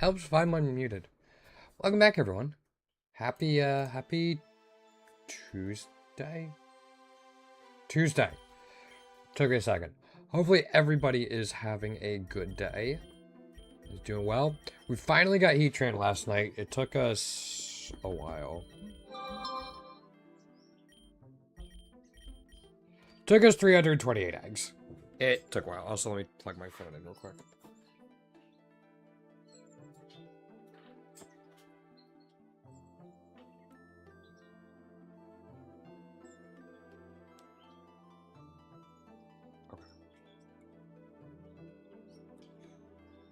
Helps if I'm unmuted. Welcome back, everyone. Happy Tuesday? Tuesday. Took a second. Hopefully everybody is having a good day. Is doing well. We finally got Heatran last night. It took us a while. Took us 328 eggs. It took a while. Also, let me plug my phone in real quick.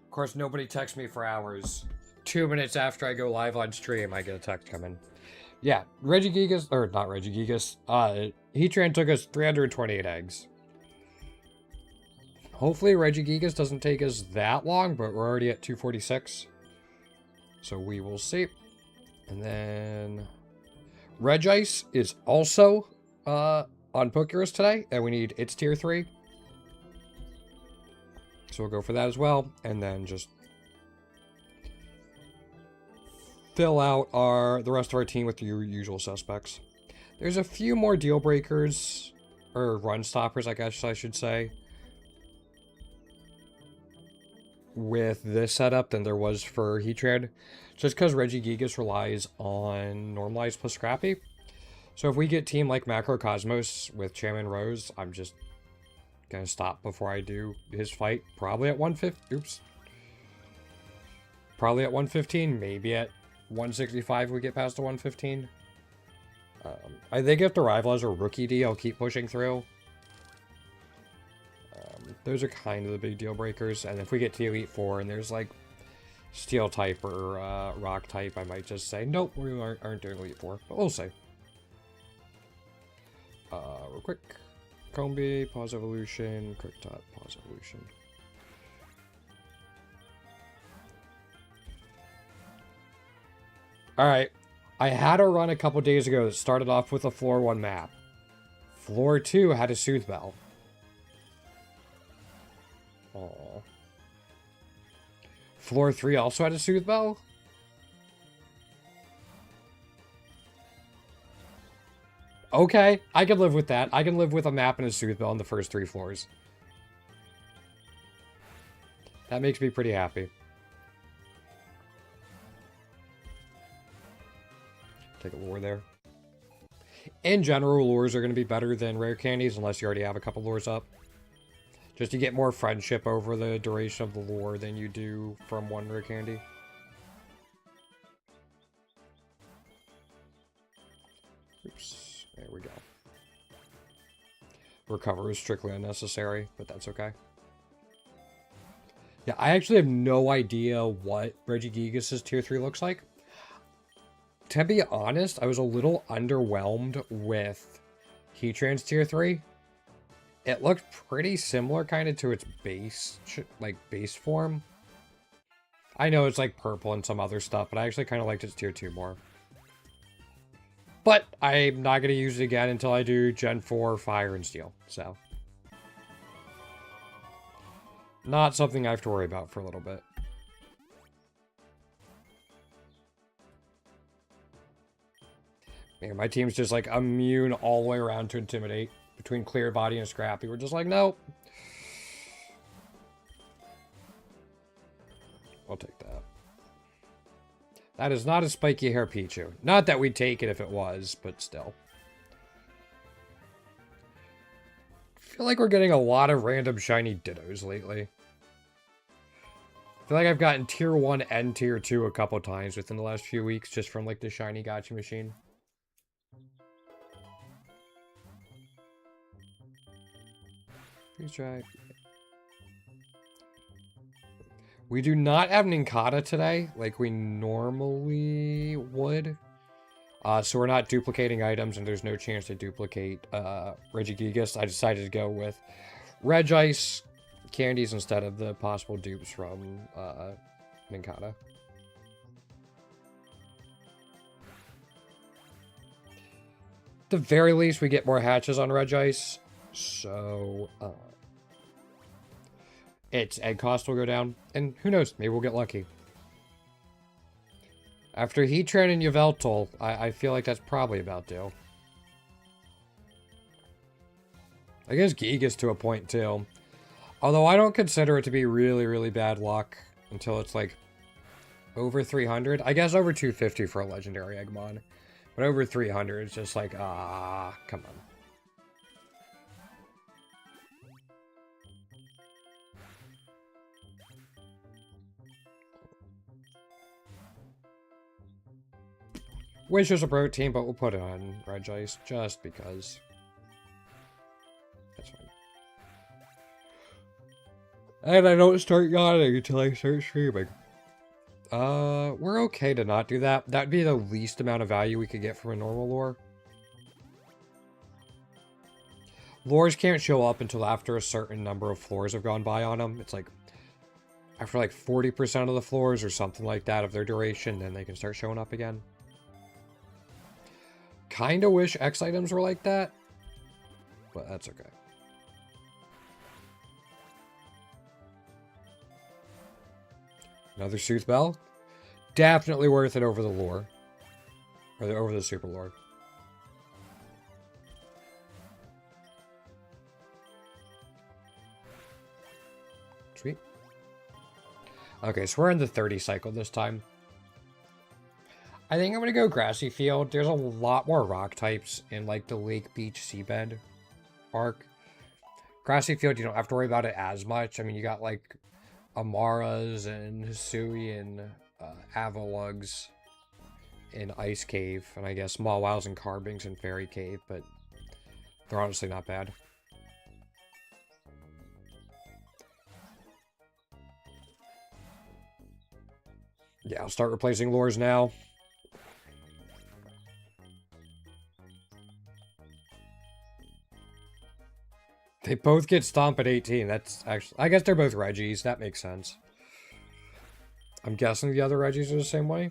Of course, nobody texts me for hours. 2 minutes after I go live on stream, I get a text coming. Yeah, Regigigas, or not Regigigas, Heatran took us 328 eggs. Hopefully Regigigas doesn't take us that long, but we're already at 246. So we will see. And then Regice is also on Pokerogue today, and we need its tier 3. So we'll go for that as well, and then just fill out the rest of our team with the usual suspects. There's a few more deal breakers, or run stoppers, I guess I should say, with this setup than there was for Heatran, just because Regigigas relies on Normalized plus Scrappy. So if we get team like Macrocosmos with Chairman Rose, I'm just gonna stop before I do his fight. Probably at 150. Oops. Probably at 115. Maybe at 165 we get past the 115. I think if the rival has a rookie D, I'll keep pushing through. Those are kind of the big deal breakers. And if we get to Elite 4 and there's like Steel type or Rock type, I might just say, nope, we aren't doing Elite 4. But we'll see. Real quick. Combi, pause evolution, quick top, pause evolution. Alright, I had a run a couple days ago that started off with a floor 1 map. Floor 2 had a Soothe Bell. Aww. Floor 3 also had a Soothe Bell? Okay, I can live with that. I can live with a map and a Soothe Bell on the first 3 floors. That makes me pretty happy. Take a lure there. In general, lures are going to be better than rare candies unless you already have a couple lures up. Just to get more friendship over the duration of the lure than you do from one rare candy. Oops. There we go. Recover is strictly unnecessary, but that's okay. Yeah, I actually have no idea what Regigigas' tier 3 looks like. To be honest, I was a little underwhelmed with Heatran's tier 3. It looked pretty similar kind of to its base form. I know it's like purple and some other stuff, but I actually kind of liked its tier 2 more. But I'm not going to use it again until I do Gen 4 Fire and Steel, so. Not something I have to worry about for a little bit. Man, my team's just like immune all the way around to Intimidate. Between Clear Body and Scrappy, we're just like, nope. I'll take that. That is not a spiky hair Pichu. Not that we'd take it if it was, but still. I feel like we're getting a lot of random shiny Dittos lately. I feel like I've gotten tier 1 and tier 2 a couple times within the last few weeks just from like the shiny gacha machine. Please try. We do not have Nincada today, like we normally would. So we're not duplicating items, and there's no chance to duplicate Regigigas. I decided to go with Regice candies instead of the possible dupes from Nincada. At the very least, we get more hatches on Regice, so its egg cost will go down, and who knows, maybe we'll get lucky. After Heatran and Yveltal, I feel like that's probably about due. I guess Gigas to a point, too. Although I don't consider it to be really, really bad luck until it's, like, over 300. I guess over 250 for a Legendary Eggmon. But over 300, it's just like, come on. Wish was a protein, but we'll put it on Regice just because. That's fine. And I don't start yawning until I start streaming. We're okay to not do that. That'd be the least amount of value we could get from a normal lure. Lures can't show up until after a certain number of floors have gone by on them. It's like, after like 40% of the floors or something like that of their duration, then they can start showing up again. Kinda wish X items were like that, but that's okay. Another Sooth Bell. Definitely worth it over the lure. Or over the Super Lure. Sweet. Okay, so we're in the 30 cycle this time. I think I'm going to go Grassy Field. There's a lot more rock types in, like, the Lake Beach Seabed arc. Grassy Field, you don't have to worry about it as much. I mean, you got, like, Amaras and Hisui and Avalugs in Ice Cave. And I guess Mawwows and Carbings in Fairy Cave, but they're honestly not bad. Yeah, I'll start replacing lures now. They both get Stomp at 18. That's actually... I guess they're both Regis. That makes sense. I'm guessing the other Regis are the same way.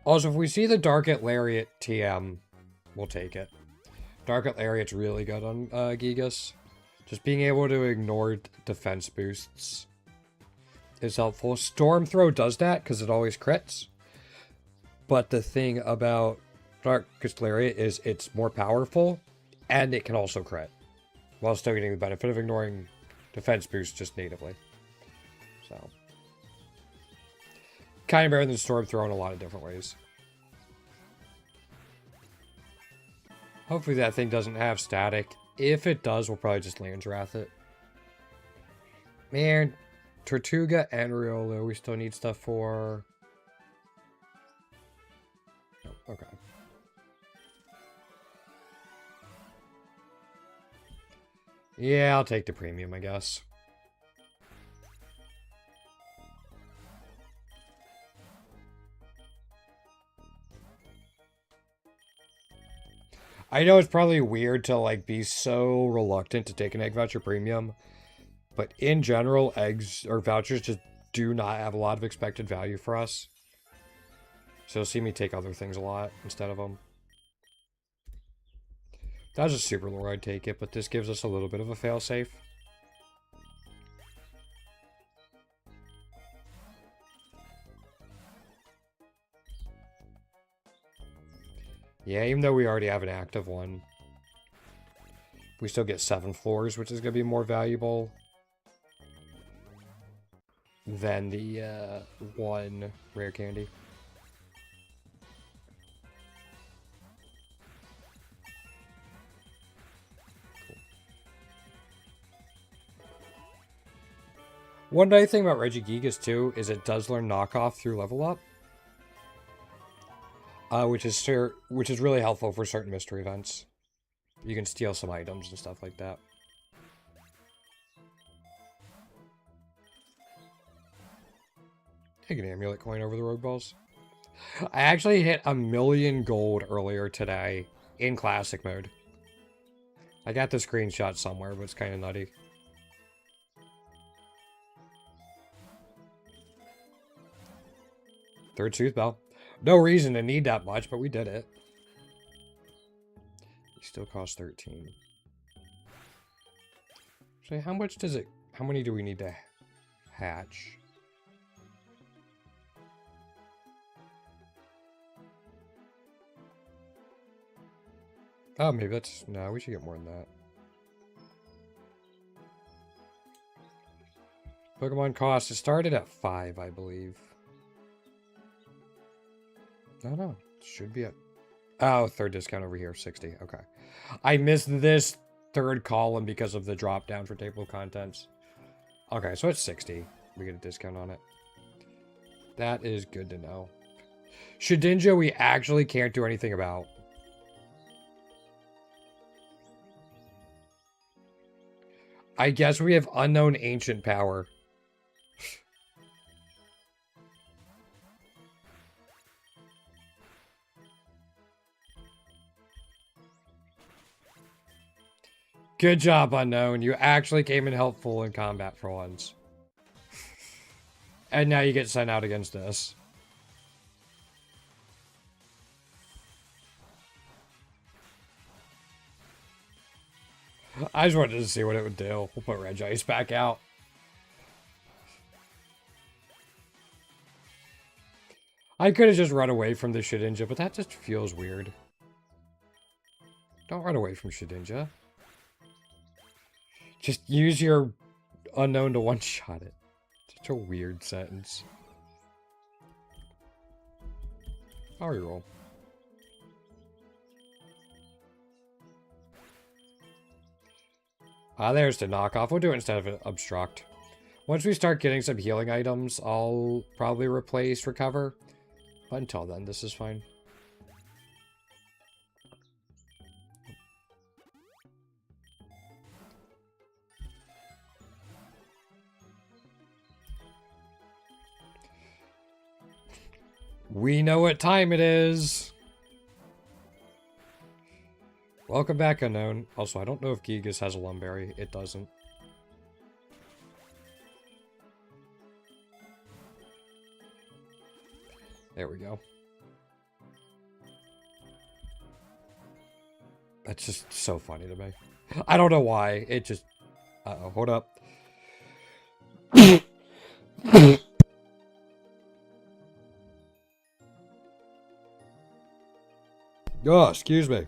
Also, if we see the Dark Lariat TM, we'll take it. Dark Lariat's really good on Gigas. Just being able to ignore defense boosts is helpful. Storm Throw does that because it always crits. But the thing about Darkest Lariat is it's more powerful and it can also crit while still getting the benefit of ignoring defense boosts just natively. So, kind of better than Storm Throw in a lot of different ways. Hopefully that thing doesn't have static. If it does, we'll probably just Land's Wrath it. Man, Tortuga and Riolo, we still need stuff for... Oh, okay. Yeah, I'll take the premium, I guess. I know it's probably weird to, like, be so reluctant to take an egg voucher premium, but in general, eggs or vouchers just do not have a lot of expected value for us. So you'll see me take other things a lot instead of them. If that was a super lure, I'd take it, but this gives us a little bit of a failsafe. Yeah, even though we already have an active one, we still get 7 floors, which is going to be more valuable than the 1 rare candy. Cool. One nice thing about Regigigas too is it does learn knockoff through level up. Which is really helpful for certain mystery events. You can steal some items and stuff like that. Take an amulet coin over the rogue balls. I actually hit 1,000,000 gold earlier today in classic mode. I got the screenshot somewhere, but it's kind of nutty. Third Sooth Bell. No reason to need that much, but we did it. It still costs 13. So how much does it... How many do we need to hatch? Oh, maybe that's... No, we should get more than that. Pokemon cost, it started at 5, I believe. No, it should be at... Oh, third discount over here, 60. Okay. I missed this third column because of the drop down for table of contents. Okay, so it's 60. We get a discount on it. That is good to know. Shedinja, we actually can't do anything about. I guess we have unknown ancient power. Good job, Unknown. You actually came in helpful in combat for once. And now you get sent out against this. I just wanted to see what it would do. We'll put Regice back out. I could have just run away from the Shedinja, but that just feels weird. Don't run away from Shedinja. Just use your Unknown to one-shot it. Such a weird sentence. I'll reroll. There's the knockoff. We'll do it instead of an obstruct. Once we start getting some healing items, I'll probably replace recover. But until then, this is fine. We know what time it is. Welcome back, Unknown. Also, I don't know if Gigas has a Lumberry. It doesn't. There we go. That's just so funny to me. I don't know why. It just... Uh-oh, hold up. Oh, excuse me.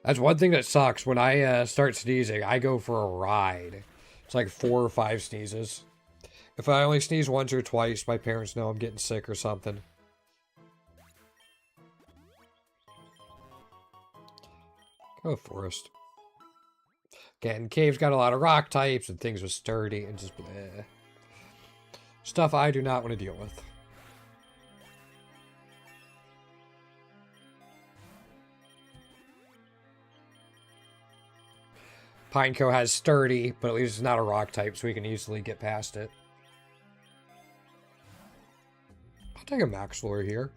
That's one thing that sucks. When I start sneezing, I go for a ride. It's like 4 or 5 sneezes. If I only sneeze once or twice, my parents know I'm getting sick or something. Go forest. Again, cave's got a lot of rock types and things with sturdy and just bleh. Stuff I do not want to deal with. Pineco has sturdy, but at least it's not a rock type, so we can easily get past it. I'll take a max lure here.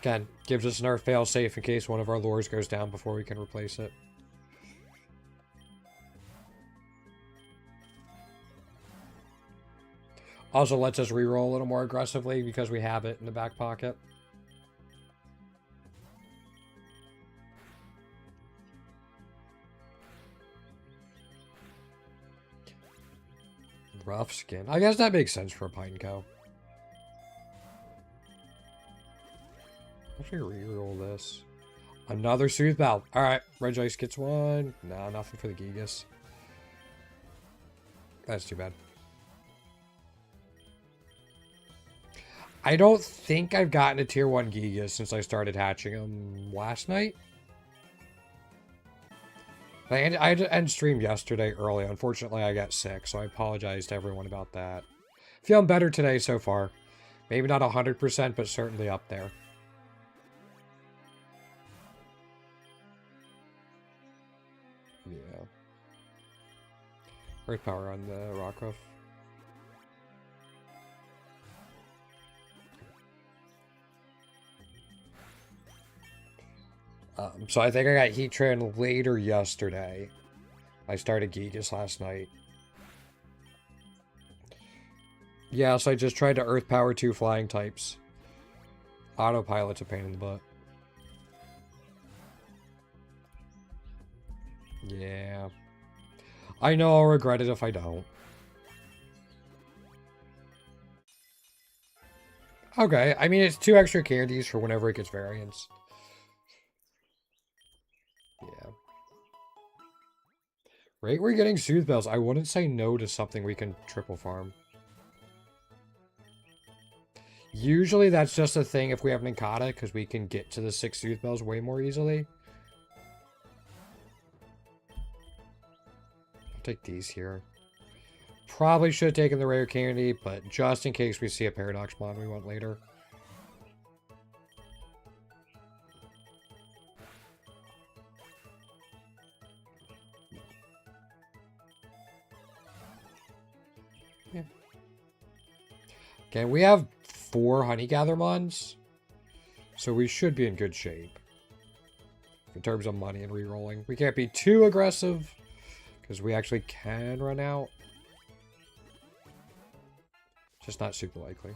Again, gives us an Earth fail-safe in case one of our lures goes down before we can replace it. Also lets us reroll a little more aggressively because we have it in the back pocket. Rough skin. I guess that makes sense for a Pineco. Actually, reroll this. Another Soothe Valve. Alright, Regice gets one. Nah, nothing for the Gigas. That's too bad. I don't think I've gotten a tier 1 Gigas since I started hatching them last night. I had to end stream yesterday early. Unfortunately, I got sick, so I apologize to everyone about that. Feeling better today so far. Maybe not 100%, but certainly up there. Yeah. Earth power on the Rockruff. So I think I got Heatran later yesterday. I started Gigas last night. Yeah, so I just tried to Earth Power 2 flying types. Autopilot's a pain in the butt. Yeah. I know I'll regret it if I don't. Okay, I mean, it's 2 extra candies for whenever it gets variants. Yeah. Right, we're getting Soothe Bells. I wouldn't say no to something we can triple farm. Usually that's just a thing if we have Ninkata, because we can get to the 6 Soothe Bells way more easily. I'll take these here. Probably should have taken the rare candy, but just in case we see a Paradox Mon we want later. Yeah. Okay, we have 4 Honey Gathermons, so we should be in good shape in terms of money and re-rolling. We can't be too aggressive because we actually can run out. Just not super likely.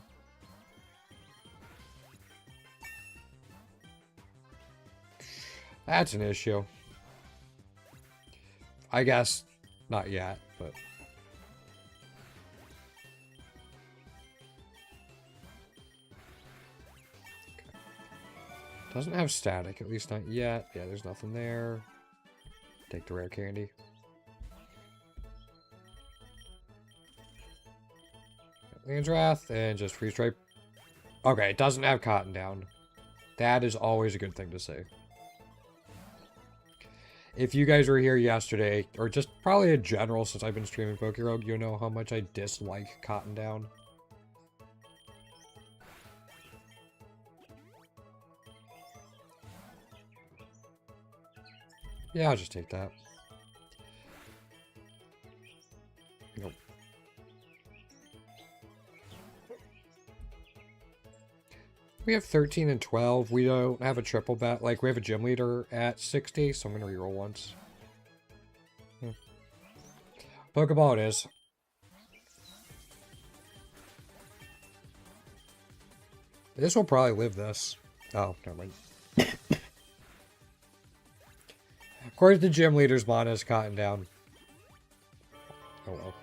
That's an issue. I guess not yet, but... Okay. Doesn't have static, at least not yet. Yeah, there's nothing there. Take the rare candy. Land's Wrath, and just Freeze Stripe. Okay, it doesn't have Cotton Down. That is always a good thing to say. If you guys were here yesterday, or just probably in general since I've been streaming Pokerogue, you know how much I dislike Cotton Down. Yeah, I'll just take that. Nope. We have 13 and 12. We don't have a triple bet. Like, we have a gym leader at 60, so I'm going to reroll once. Pokeball it is. This will probably live this. Oh, never mind. Of course, the gym leader's mana is Cotton Down. Oh well.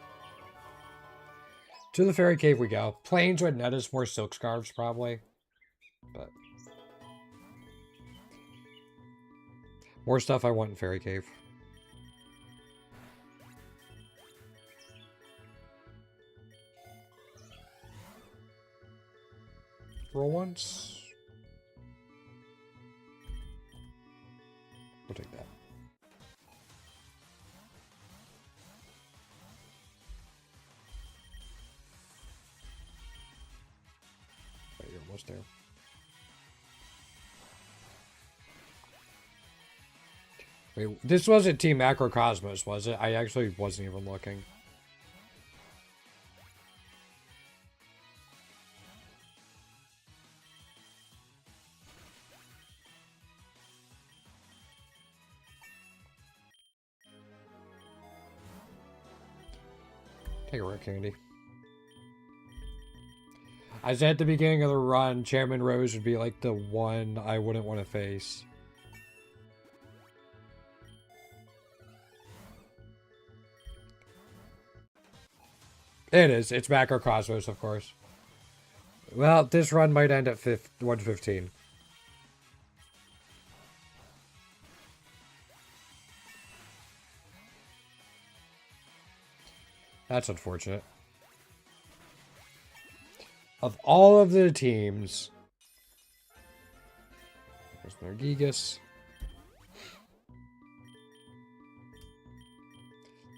To the Fairy Cave we go. Plains would net us more Silk Scarves, probably. But more stuff I want in Fairy Cave. Roll once. We'll take that. Right, you're almost there. Wait, this wasn't Team Macrocosmos, was it? I actually wasn't even looking. Take a rare candy. I said at the beginning of the run, Chairman Rose would be like the one I wouldn't want to face. It is. It's Macrocosmos, of course. Well, this run might end at 115. That's unfortunate. Of all of the teams... There's Regigigas.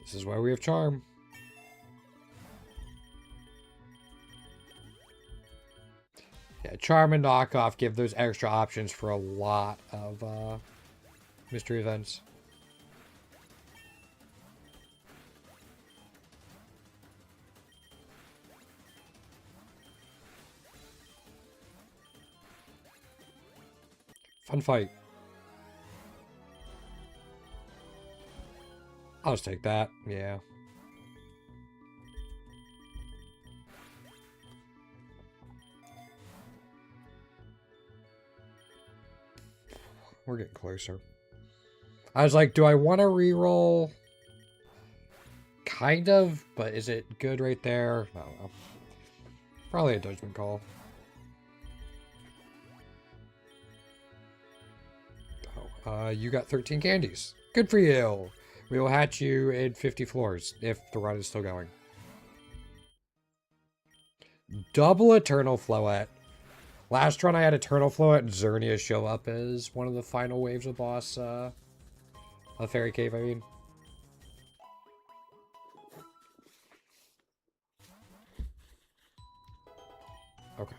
This is why we have Charm. Yeah, Charm and Knockoff give those extra options for a lot of mystery events. Fun fight. I'll just take that. Yeah. We're getting closer. I was like, do I want to reroll? kind of, but is it good right there? I don't know. Probably a judgment call. Oh, you got 13 candies. Good for you. We will hatch you in 50 floors if the run is still going. Double Eternal Floette. Last run I had Eternal Floette and Xerneas show up as one of the final waves of boss, a Fairy Cave, I mean. Okay.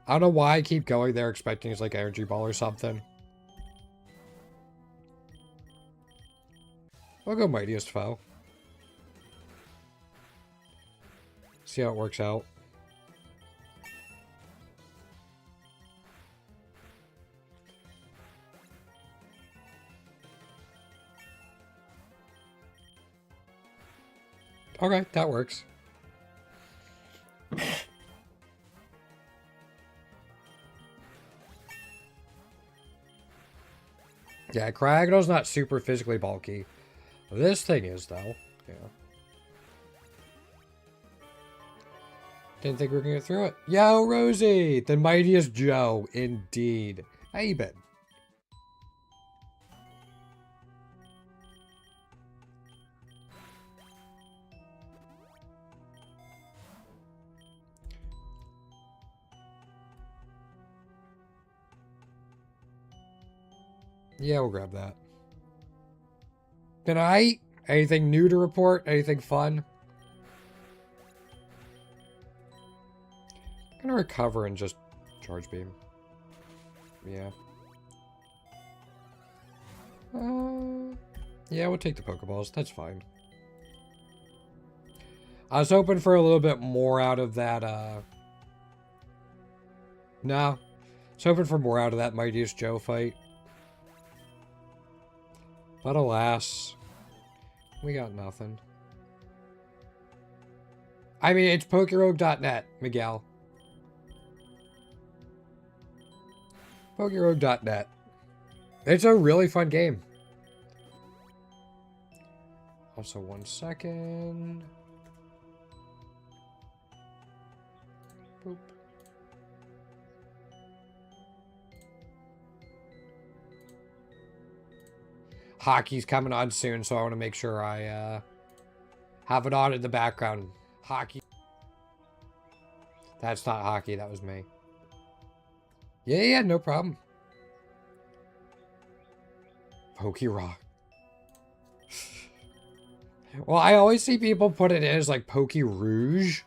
I don't know why I keep going there expecting it's like Energy Ball or something. I'll go Mightiest Foe. See how it works out. Okay, that works. Yeah, Cragno's not super physically bulky. This thing is, though. Yeah. Didn't think we were gonna get through it. Yo, Rosie! The mightiest Joe, indeed. How you been? Yeah, we'll grab that. Good night. Anything new to report? Anything fun? I'm gonna recover and just charge beam. Yeah. Yeah, we'll take the Pokeballs. That's fine. I was hoping for a little bit more out of that, No. I was hoping for more out of that Mightiest Joe fight. But alas, we got nothing. I mean, it's Pokerogue.net, Miguel. Pokerogue.net. It's a really fun game. Also, 1 second. Boop. Hockey's coming on soon, so I want to make sure I have it on in the background. Hockey. That's not hockey, that was me. Yeah, no problem. Pokerogue. Well, I always see people put it in as like Poke Rouge.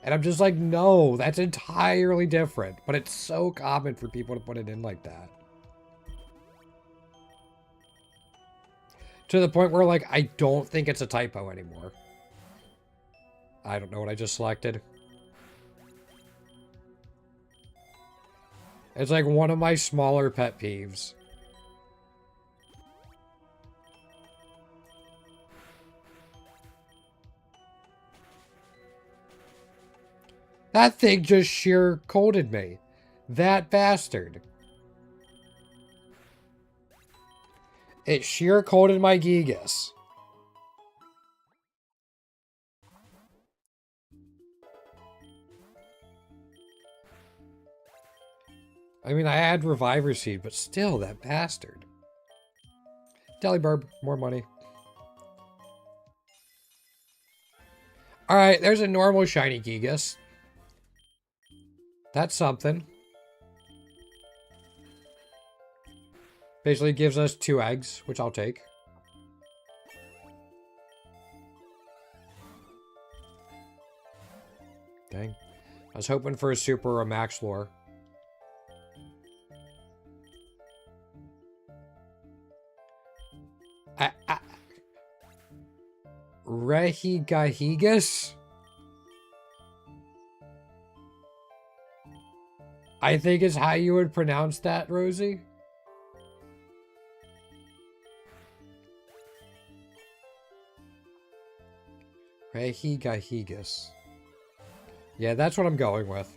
And I'm just like, no, that's entirely different. But it's so common for people to put it in like that. To the point where, like, I don't think it's a typo anymore. I don't know what I just selected. It's like one of my smaller pet peeves. That thing just sheer colded me. That bastard. It sheer colded my Gigas. I mean, I had Reviver Seed, but still, that bastard. Delibirb, more money. Alright, there's a normal shiny Gigas. That's something. Basically gives us 2 eggs, which I'll take. Dang. I was hoping for a super or a max lore. Regigigas? I think is how you would pronounce that, Rosie. Regigigas. Yeah, that's what I'm going with.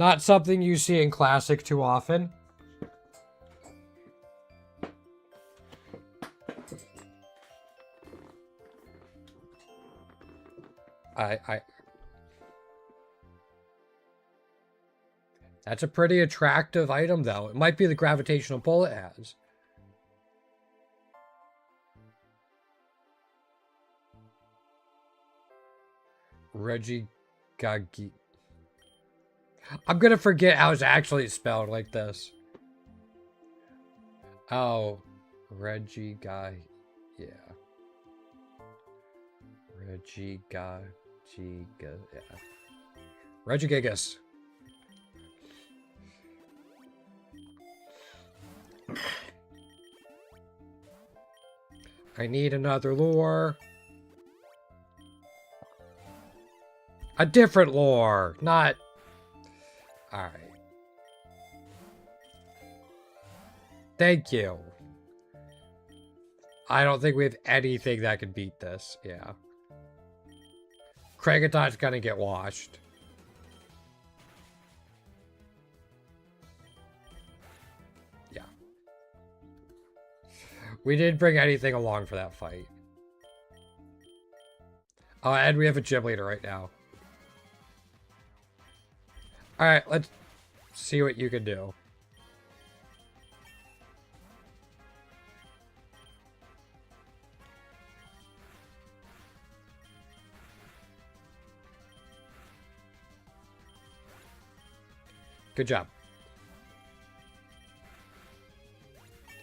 Not something you see in Classic too often. That's a pretty attractive item, though. It might be the gravitational pull it has. Regigagi. I'm gonna forget how it's actually spelled like this. Oh, Regigigas. Yeah. Regigigas. Yeah. Regigigas. I need another lure. A different lure, not... Alright. Thank you. I don't think we have anything that can beat this. Yeah. Kragatott's gonna get washed. Yeah. We didn't bring anything along for that fight. Oh, and we have a gym leader right now. Alright, let's see what you can do. Good job.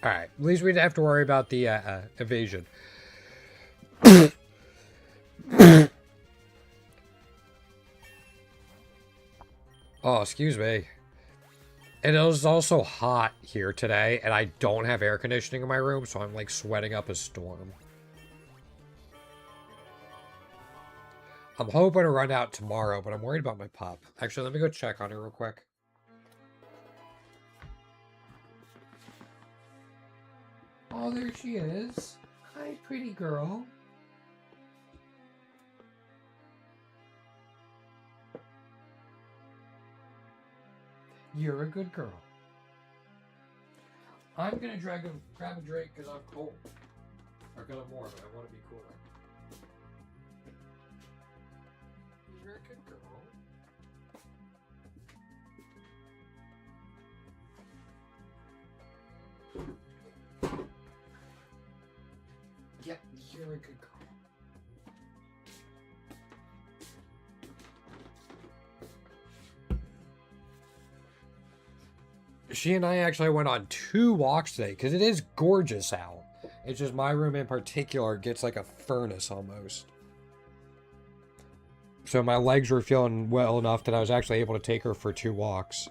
Alright, at least we didn't have to worry about the evasion. Oh, excuse me. And it was also hot here today, and I don't have air conditioning in my room, so I'm like sweating up a storm. I'm hoping to run out tomorrow, but I'm worried about my pup. Actually, let me go check on her real quick. Oh, there she is. Hi, pretty girl. You're a good girl. I'm gonna grab a drink because I'm cold. Or because I'm warm, but I want to be cooler. You're a good girl. Yeah, you're a good girl. She and I actually went on 2 walks today because it is gorgeous out. It's just my room in particular gets like a furnace almost. So my legs were feeling well enough that I was actually able to take her for 2 walks.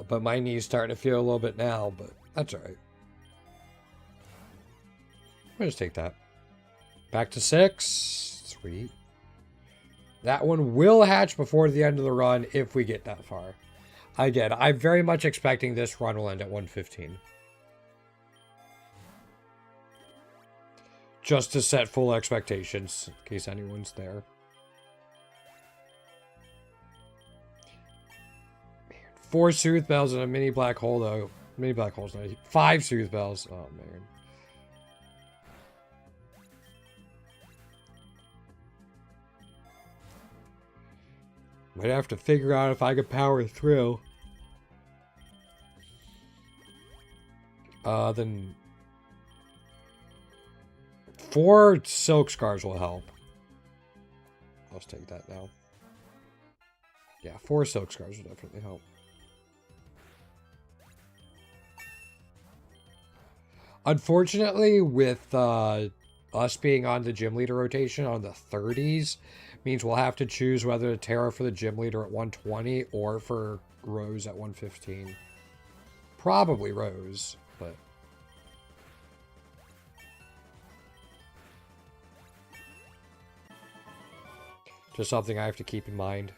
But my knee's starting to feel a little bit now, but that's alright. We'll just take that. Back to 6. Sweet. That one will hatch before the end of the run if we get that far. Again, I'm very much expecting this run will end at 115. Just to set full expectations, in case anyone's there. Man, 4 Soothe Bells and a mini black hole, though. Mini black holes, no. 5 Soothe Bells. Oh, man. Might have to figure out if I could power through. Then 4 Silk Scars will help. Let's take that now. Yeah, 4 Silk Scars will definitely help. Unfortunately, with us being on the gym leader rotation on the 30s, means we'll have to choose whether to Terra for the gym leader at 120 or for Rose at 115. Probably Rose, but... just something I have to keep in mind.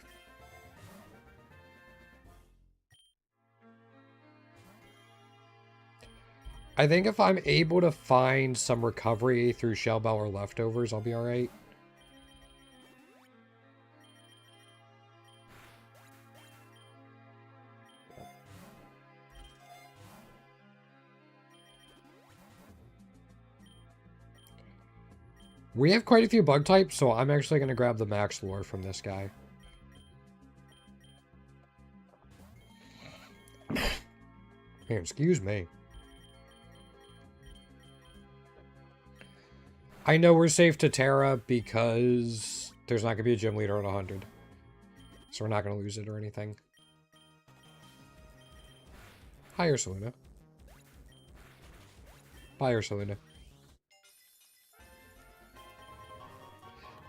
I think if I'm able to find some recovery through Shell Bell or leftovers, I'll be alright. We have quite a few bug types, so I'm actually going to grab the max lore from this guy. Man, excuse me. I know we're safe to Terra because there's not going to be a gym leader at 100. So we're not going to lose it or anything. Hi, Ursaluna. Bye, Ursaluna.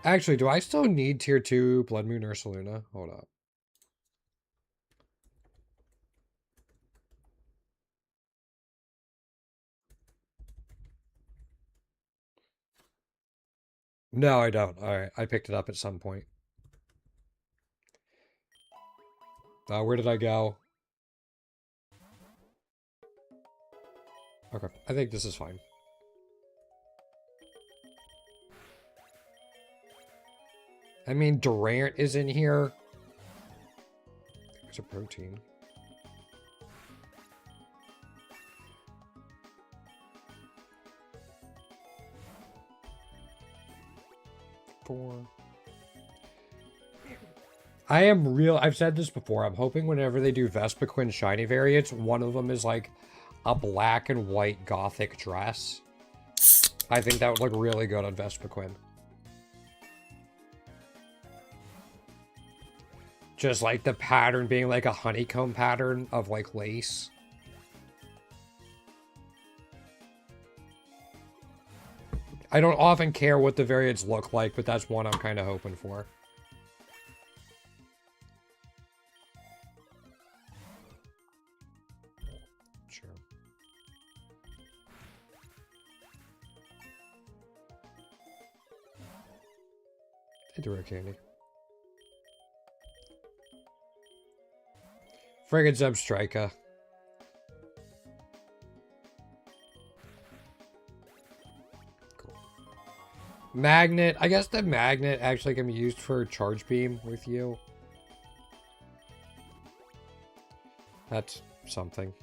Actually, do I still need tier 2 Blood Moon Ursaluna? Hold up. No, I don't. Alright, I picked it up at some point. Where did I go? Okay, I think this is fine. I mean, Durant is in here. There's a protein. I've said this before, I'm hoping whenever they do Vespiquen shiny variants, one of them is like a black and white gothic dress. I think that would look really good on Vespiquen. Just like the pattern being like a honeycomb pattern of like lace. I don't often care what the variants look like, but that's one I'm kind of hoping for. Sure. Hey, Dura Candy. Friggin' Zebstrika. Cool. Magnet. I guess the magnet actually can be used for charge beam with you. That's something.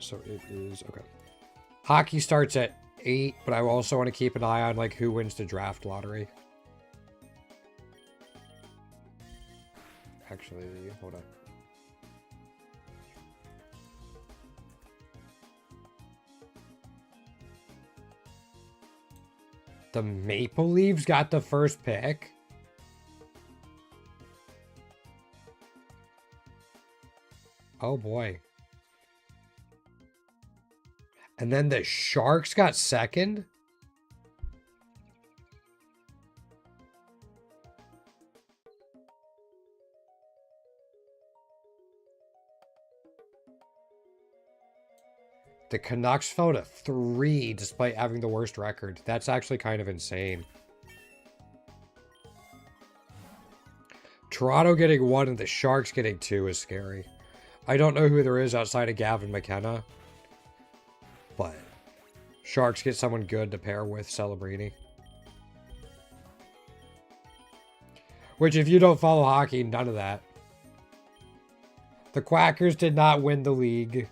So it is... Okay. Hockey starts at 8, but I also want to keep an eye on like who wins the draft lottery. Actually, hold on. The Maple Leafs got the first pick? Oh boy. And then the Sharks got second? The Canucks fell to 3 despite having the worst record. That's actually kind of insane. Toronto getting 1 and the Sharks getting 2 is scary. I don't know who there is outside of Gavin McKenna. But Sharks get someone good to pair with Celebrini. Which, if you don't follow hockey, none of that. The Quackers did not win the league.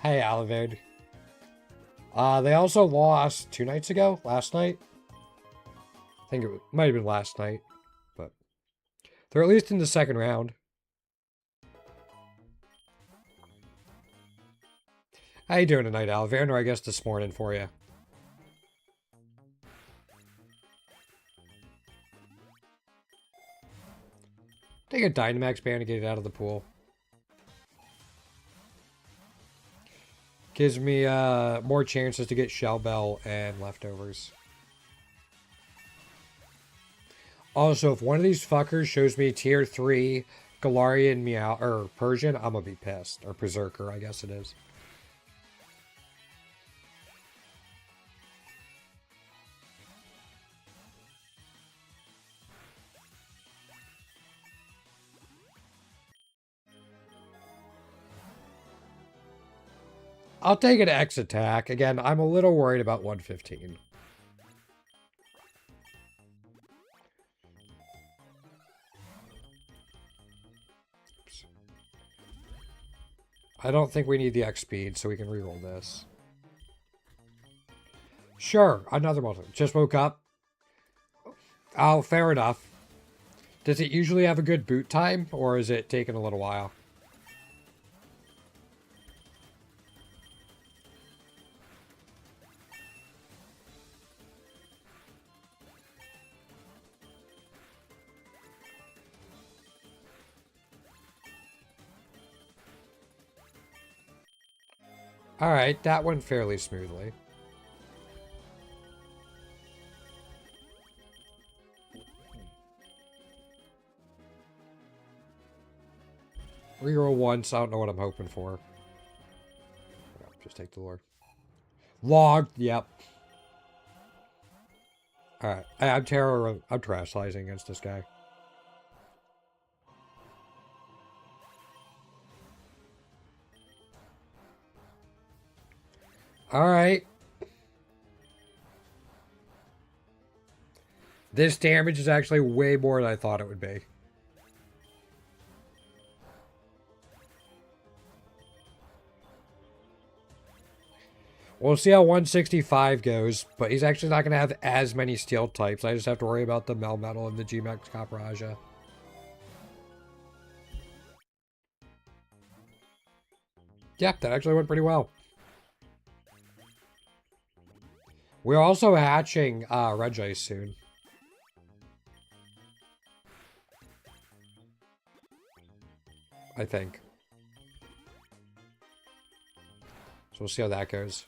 Hey, Aliverde. They also lost 2 nights ago? Last night? I think it might have been last night. But they're at least in the second round. How you doing tonight, Aliverde? Or I guess this morning for you. Take a Dynamax band to get it out of the pool. Gives me more chances to get Shell Bell and leftovers. Also, if one of these fuckers shows me tier 3 Galarian Meow or Persian, I'm gonna be pissed. Or Berserker, I guess it is. I'll take an X attack. Again, I'm a little worried about 115. Oops. I don't think we need the X speed, so we can reroll this. Sure, another multi. Just woke up. Oh, fair enough. Does it usually have a good boot time, or is it taking a little while? Alright, that went fairly smoothly. Reroll once, I don't know what I'm hoping for. Just take the lure. Logged, yep. Alright, I'm terrorizing against this guy. Alright. This damage is actually way more than I thought it would be. We'll see how 165 goes, but he's actually not going to have as many steel types. I just have to worry about the Melmetal and the G-Max Capraja. Yeah, that actually went pretty well. We're also hatching Regigigas soon. I think. So we'll see how that goes.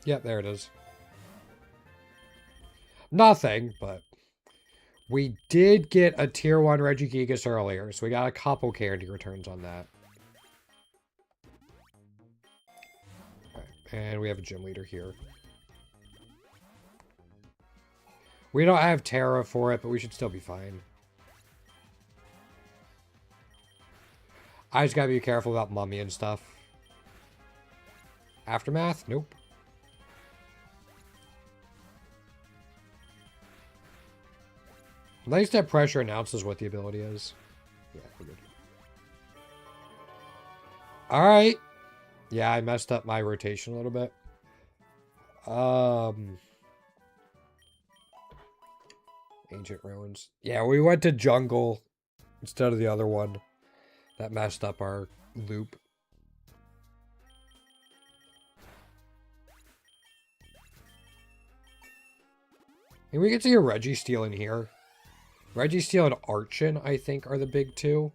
Yep, there it is. Nothing, but we did get a tier 1 Regigigas earlier, so we got a couple candy returns on that. Right, and we have a gym leader here. We don't have Terra for it, but we should still be fine. I just gotta be careful about Mummy and stuff. Aftermath? Nope. Nice that pressure announces what the ability is. Yeah, we're good. Alright. Yeah, I messed up my rotation a little bit. Ancient Ruins. Yeah, we went to Jungle instead of the other one. That messed up our loop. And we can see a Registeel in here. Registeel and Archon, I think, are the big two.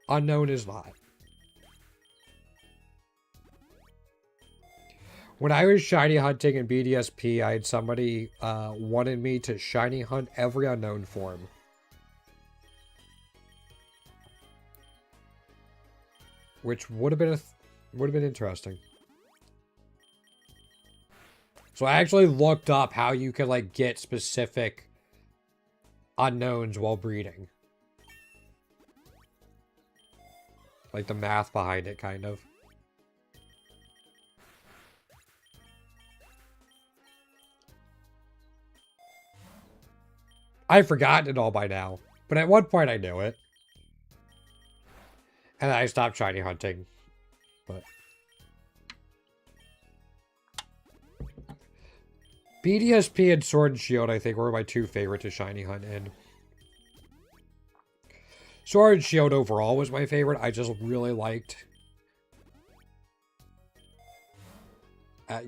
Unknown is not. When I was shiny hunting in BDSP, I had somebody wanted me to shiny hunt every unknown form. Which would have been interesting. So I actually looked up how you could like get specific unknowns while breeding. Like the math behind it, kind of. I've forgotten it all by now. But at one point I knew it. And I stopped shiny hunting. But BDSP and Sword and Shield, I think, were my two favorite to shiny hunt in. Sword and Shield overall was my favorite. I just really liked.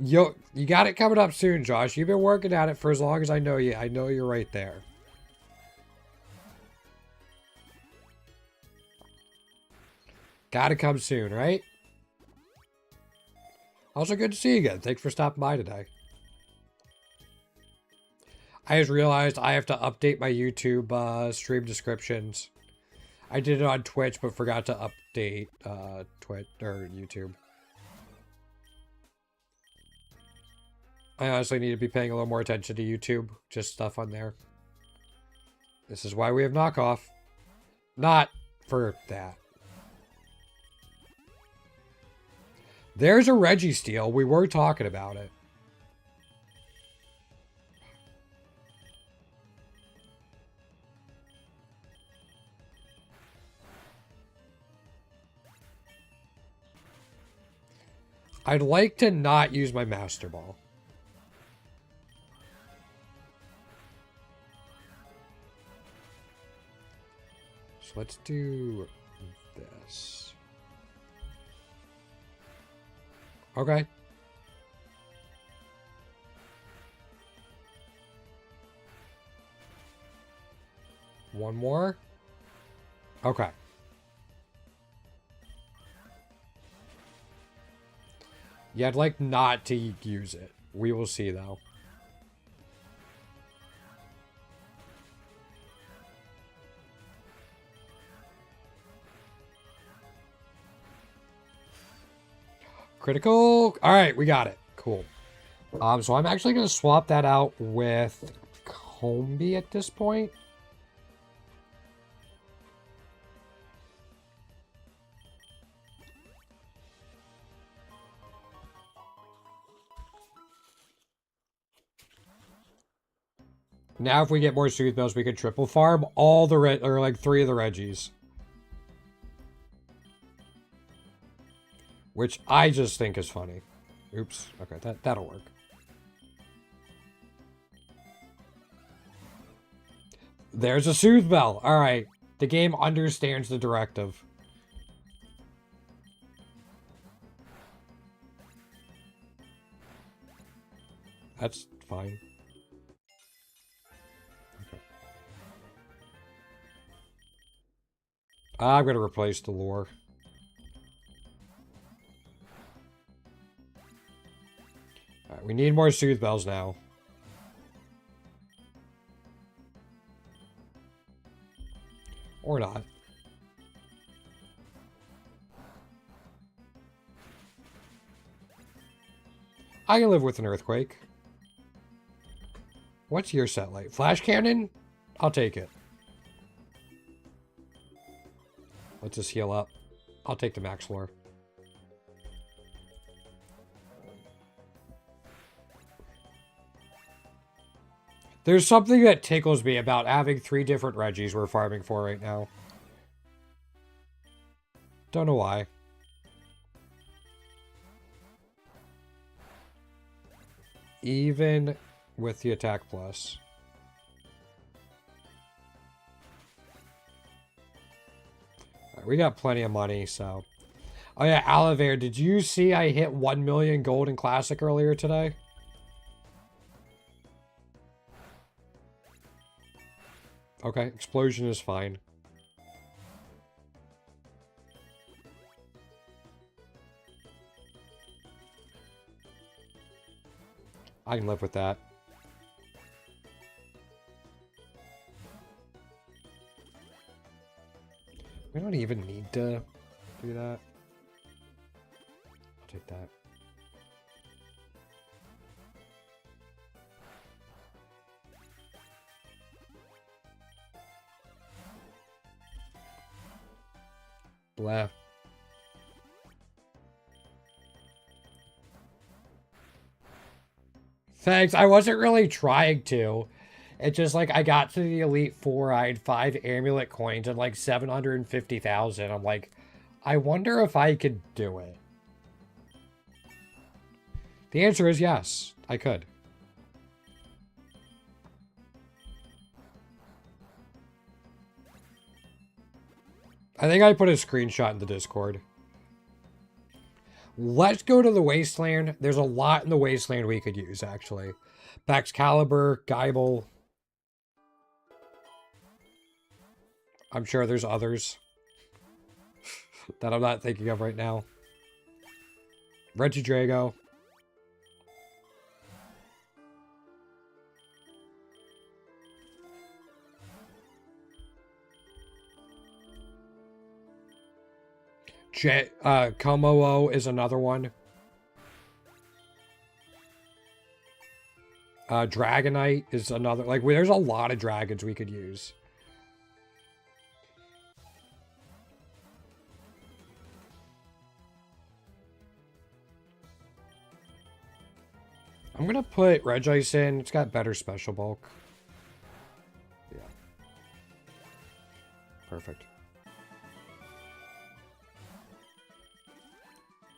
You got it coming up soon, Josh. You've been working at it for as long as I know you. I know you're right there. Gotta come soon, right? Also, good to see you again. Thanks for stopping by today. I just realized I have to update my YouTube stream descriptions. I did it on Twitch, but forgot to update Twitch or YouTube. I honestly need to be paying a little more attention to YouTube. Just stuff on there. This is why we have knockoff. Not for that. There's a Registeel. We were talking about it. I'd like to not use my Master Ball. So let's do this. Okay. One more. Okay. Yeah, I'd like not to use it. We will see, though. Critical. All right, we got it. Cool. So I'm actually going to swap that out with Combi at this point. Now, if we get more Soothe Bells, we can triple farm all the or like 3 of the Regis. Which I just think is funny. Oops. Okay, that'll work. There's a Soothe Bell. All right. The game understands the directive. That's fine. Okay. I'm going to replace the lure. All right, we need more Soothe Bells now. Or not. I can live with an Earthquake. What's your set like? Flash Cannon? I'll take it. Let's just heal up. I'll take the Max Lure. There's something that tickles me about having 3 different Regis we're farming for right now. Don't know why. Even with the attack plus. Right, we got plenty of money, so. Oh yeah, Oliver, did you see I hit 1 million gold in Classic earlier today? Okay, explosion is fine. I can live with that. We don't even need to do that. I'll take that. Blah. Thanks. I wasn't really trying to. It's just like I got to the Elite Four. I had 5 amulet coins and like 750,000. I'm like, I wonder if I could do it. The answer is yes, I could. I think I put a screenshot in the Discord. Let's go to the Wasteland. There's a lot in the Wasteland we could use, actually. Baxcalibur, Geibel. I'm sure there's others that I'm not thinking of right now. Regigigas. Komo is another one. Dragonite is another. Like, there's a lot of dragons we could use. I'm gonna put Regice in. It's got better special bulk. Yeah. Perfect.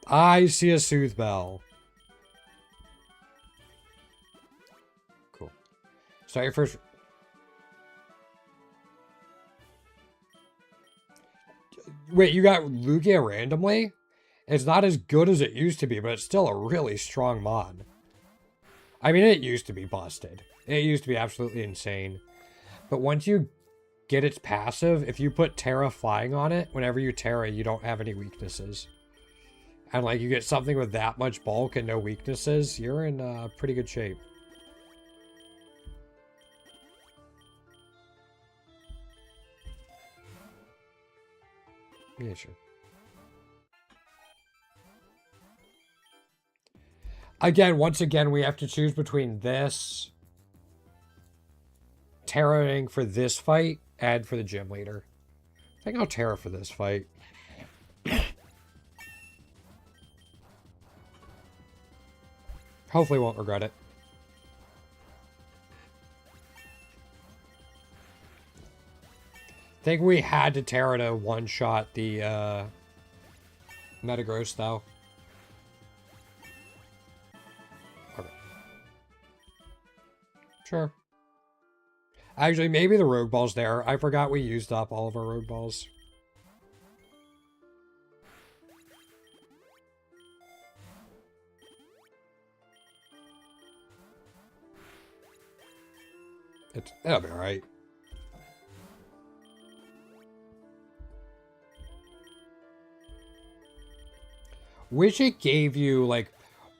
I see a Soothe Bell. Cool. Start your first... Wait, you got Lugia randomly? It's not as good as it used to be, but it's still a really strong mod. I mean, it used to be busted. It used to be absolutely insane. But once you get its passive, if you put Terra Flying on it, whenever you Terra, you don't have any weaknesses. And, like, you get something with that much bulk and no weaknesses, you're in pretty good shape. Yeah, sure. Again, once again, we have to choose between this, Terraing for this fight, and for the gym leader. I think I'll Terra for this fight. Hopefully won't regret it. I think we had to Terra to one-shot the Metagross, though. Okay. Sure. Actually, maybe the Rogue Ball's there. I forgot we used up all of our Rogue Balls. It'll be alright. Wish it gave you, like,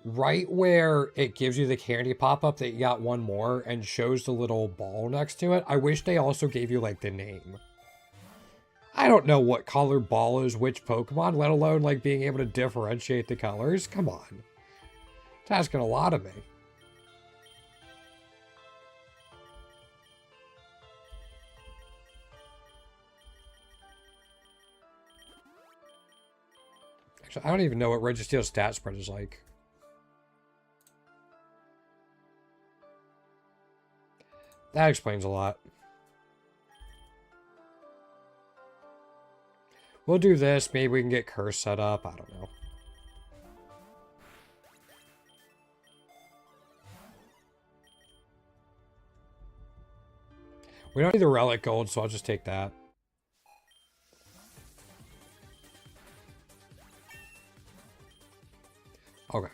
right where it gives you the candy pop-up that you got one more and shows the little ball next to it. I wish they also gave you, like, the name. I don't know what color ball is which Pokemon, let alone, like, being able to differentiate the colors. Come on. It's asking a lot of me. Actually, I don't even know what Registeel's stat spread is like. That explains a lot. We'll do this. Maybe we can get Curse set up. I don't know. We don't need the Relic Gold, so I'll just take that. Okay.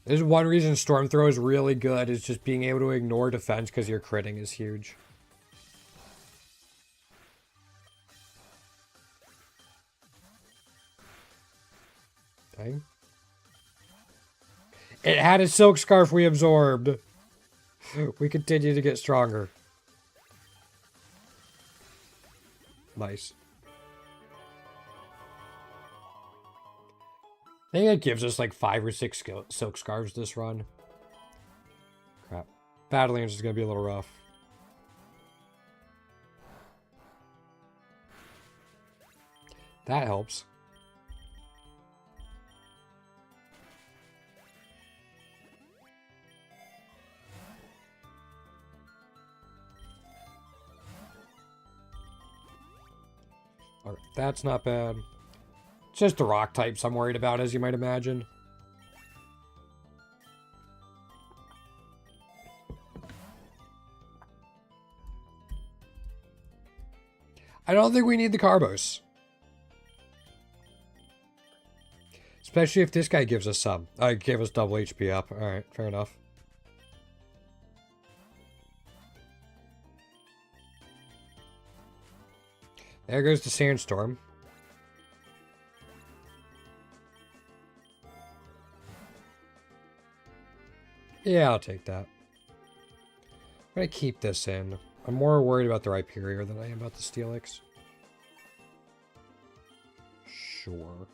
There's one reason Storm Throw is really good, is just being able to ignore defense because your critting is huge. Dang. It had a Silk Scarf we absorbed. We continue to get stronger. Nice. I think it gives us like 5 or 6 Silk Scarves this run. Crap. Badlands is going to be a little rough. That helps. Alright, that's not bad. It's just the rock types I'm worried about, as you might imagine. I don't think we need the Carbos. Especially if this guy gives us some. Gave us double HP up. Alright, fair enough. There goes the Sandstorm. Yeah, I'll take that. I'm going to keep this in. I'm more worried about the Rhyperior than I am about the Steelix. Sure.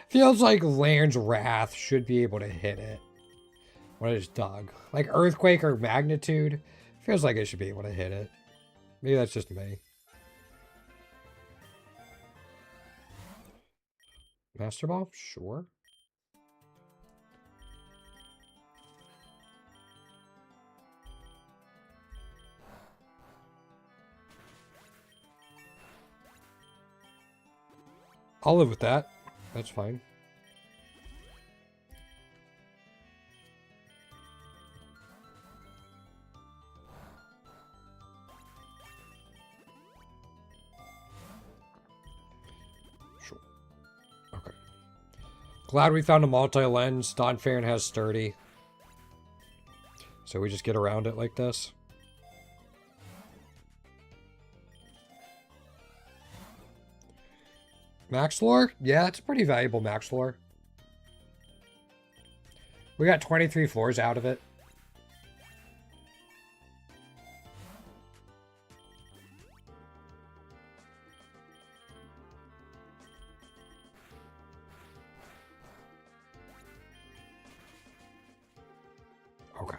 Feels like Land's Wrath should be able to hit it. What is Dog? Like Earthquake or Magnitude? Feels like it should be able to hit it. Maybe that's just me. Master Ball? Sure. I'll live with that. That's fine. Sure. Okay. Glad we found a multi-lens. Donphan has sturdy. So we just get around it like this. Max floor? Yeah, it's a pretty valuable max floor. We got 23 floors out of it. Okay.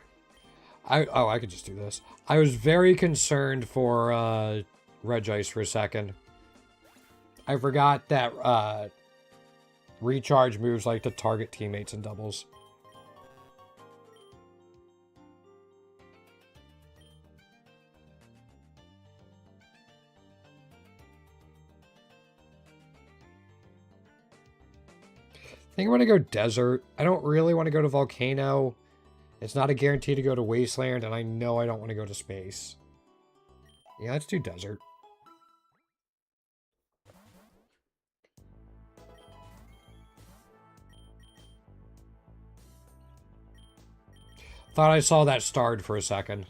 I could just do this. I was very concerned for Regice for a second. I forgot that recharge moves like to target teammates in doubles. I think I'm going to go desert. I don't really want to go to volcano. It's not a guarantee to go to wasteland, and I know I don't want to go to space. Yeah, let's do desert. Thought I saw that starred for a second.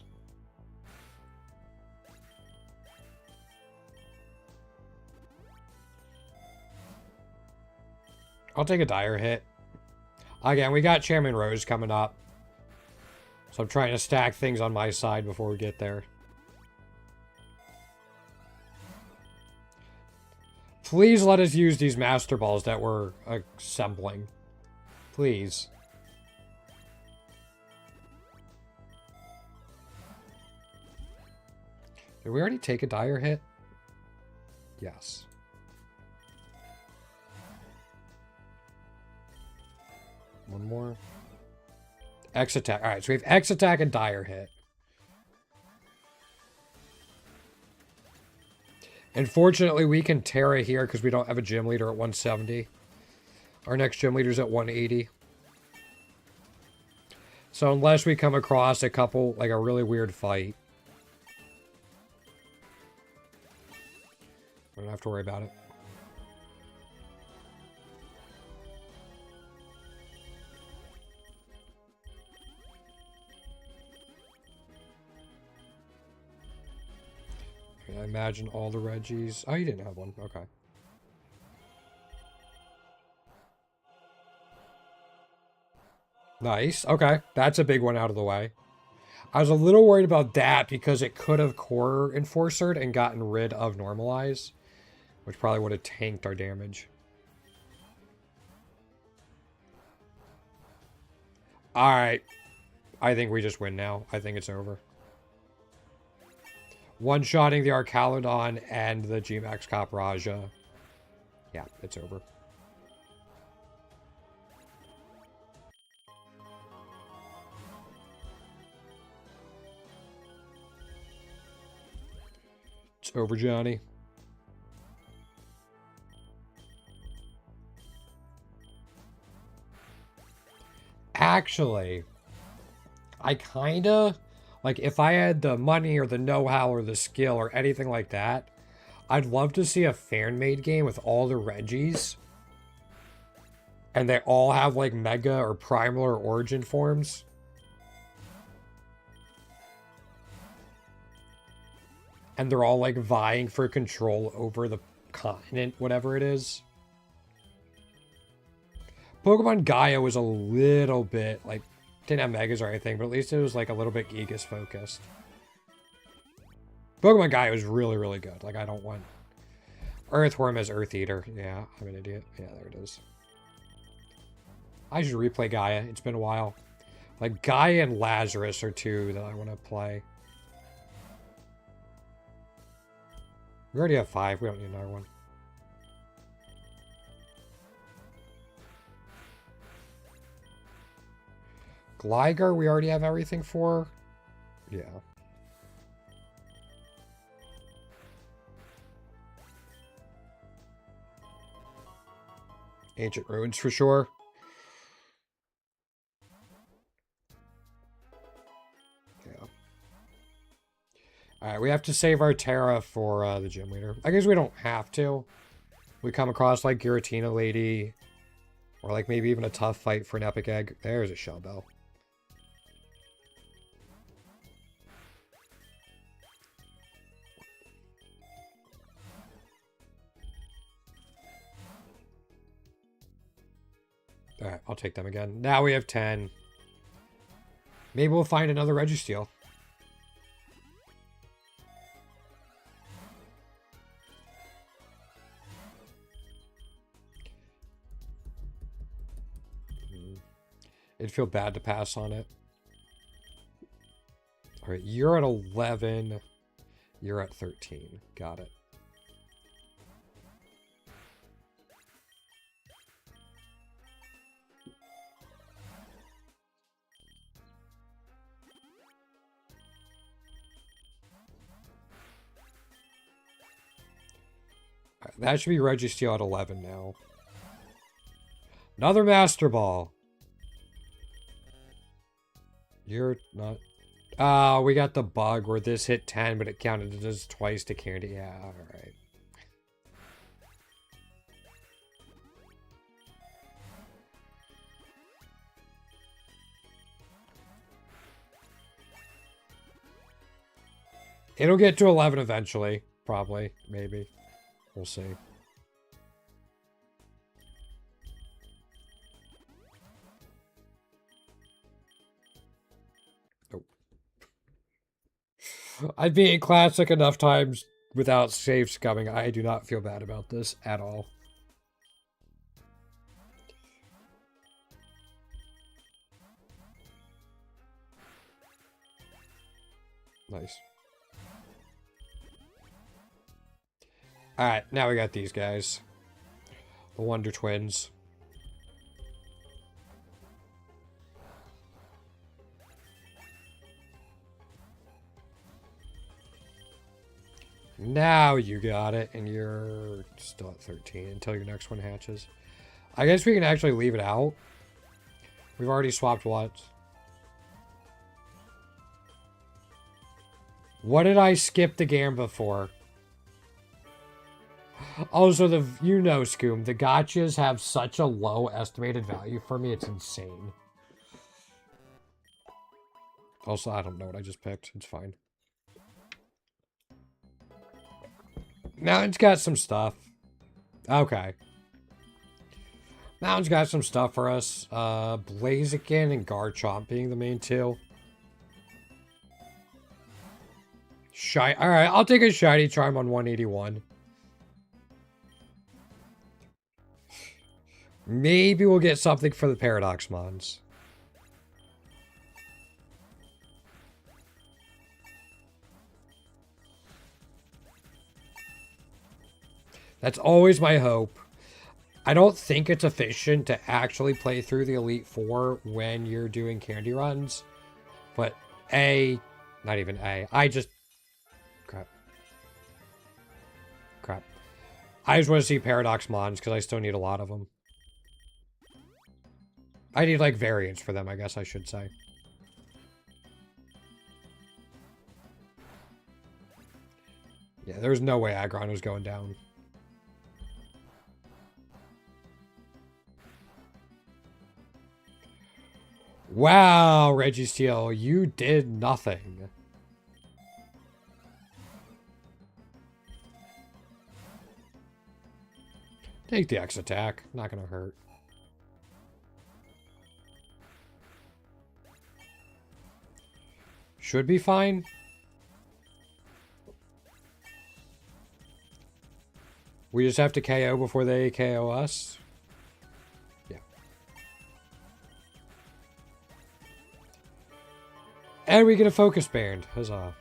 I'll take a dire hit. Again, we got Chairman Rose coming up. So I'm trying to stack things on my side before we get there. Please let us use these Master Balls that we're assembling. Please. Did we already take a dire hit? Yes. One more. X attack. Alright, so we have X attack and dire hit. Unfortunately, we can Terra here because we don't have a gym leader at 170. Our next gym leader's at 180. So unless we come across a couple, like a really weird fight, we don't have to worry about it. I imagine all the Regis. Oh, you didn't have one. Okay. Nice. Okay. That's a big one out of the way. I was a little worried about that because it could have core enforcered and gotten rid of normalize, which probably would have tanked our damage. Alright. I think we just win now. I think it's over. One-shotting the Arcalodon and the G-Max Cop Raja. Yeah, it's over. It's over, Johnny. Actually, I kinda... Like, if I had the money or the know-how or the skill or anything like that, I'd love to see a fan-made game with all the Regis. And they all have, like, Mega or Primal or Origin forms. And they're all, like, vying for control over the continent, whatever it is. Pokemon Gaia was a little bit, like... Didn't have Megas or anything, but at least it was like a little bit Gigas focused. Pokemon Gaia was really, really good. Like, I don't want... Earthworm as Earth Eater. Yeah, I'm an idiot. Yeah, there it is. I should replay Gaia. It's been a while. Like, Gaia and Lazarus are two that I want to play. We already have 5. We don't need another one. Gligar, we already have everything for. Yeah. Ancient Ruins for sure. Yeah. Alright, we have to save our Terra for the gym leader. I guess we don't have to. We come across like Giratina Lady. Or like maybe even a tough fight for an Epic Egg. There's a Shell Bell. Alright, I'll take them again. Now we have 10. Maybe we'll find another Registeel. It'd feel bad to pass on it. Alright, you're at 11. You're at 13. Got it. Right, that should be Registeel at 11 now. Another Master Ball. You're not... Oh, we got the bug where this hit 10, but it counted as twice to candy. Yeah, alright. It'll get to 11 eventually. Probably. Maybe. We'll see. Nope. I've beaten Classic enough times without save scumming. I do not feel bad about this at all. Nice. Alright, now we got these guys. The Wonder Twins. Now you got it, and you're still at 13 until your next one hatches. I guess we can actually leave it out. We've already swapped what? What did I skip the Gamba for? Also, Scoom, the gotchas have such a low estimated value for me, it's insane. Also, I don't know what I just picked. It's fine. Mountain's got some stuff. Okay. Mountain's got some stuff for us. Blaziken and Garchomp being the main two. Alright, I'll take a Shiny Charm on 181. Maybe we'll get something for the Paradox Mons. That's always my hope. I don't think it's efficient to actually play through the Elite Four when you're doing candy runs. But not even I just... Crap. I just want to see Paradox Mons because I still need a lot of them. I need, like, variants for them, I guess I should say. Yeah, there's no way Aggron was going down. Wow, Registeel, you did nothing. Take the X attack. Not gonna hurt. Should be fine. We just have to KO before they KO us. Yeah. And we get a focus band. Huzzah.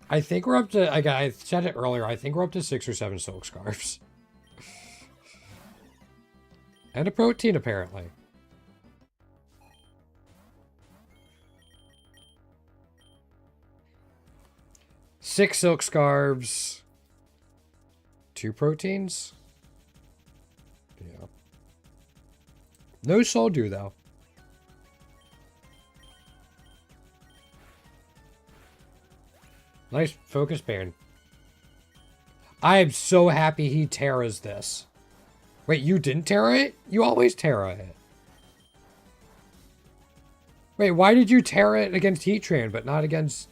I think we're up to, like I said it earlier, I think we're up to 6 or 7 silk scarves. And a protein, apparently. Six silk scarves. 2 proteins. Yeah. No soul dew, though. Nice focus band. I am so happy he Terras this. Wait, you didn't Terra it? You always Terra it. Wait, why did you Terra it against Heatran, but not against...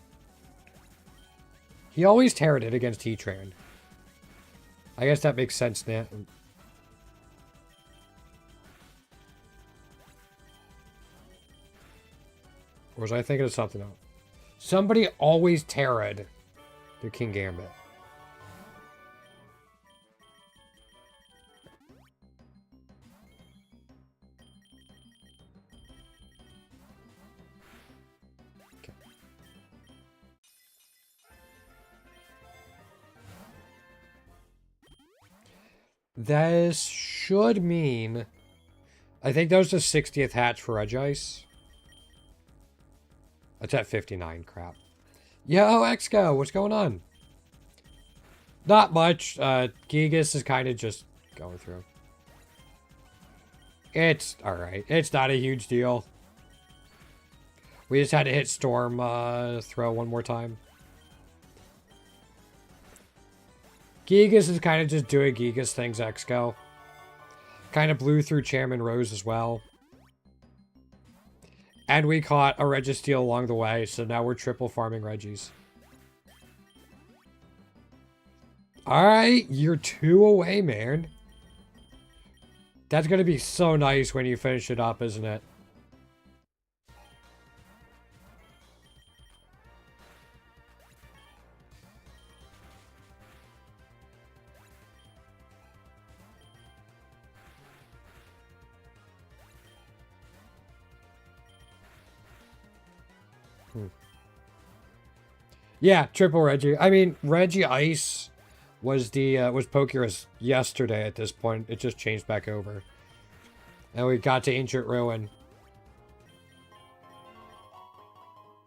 He always Terra'd it against Heatran. I guess that makes sense now. Or was I thinking of something else? Somebody always Terra'd their King Gambit. This should mean... I think that was the 60th hatch for Regice. It's at 59, crap. Yo, Exco, what's going on? Not much. Gigas is kind of just going through. It's alright. It's not a huge deal. We just had to hit Storm throw one more time. Gigas is kind of just doing Gigas things, Exco. Kind of blew through Chairman Rose as well. And we caught a Registeel along the way, so now we're triple farming Reggies. Alright, you're 2 away, man. That's going to be so nice when you finish it up, isn't it? Yeah, triple Reggie. I mean, Reggie Ice was the was Pokerogue yesterday at this point. It just changed back over. And we got to Ancient Ruin.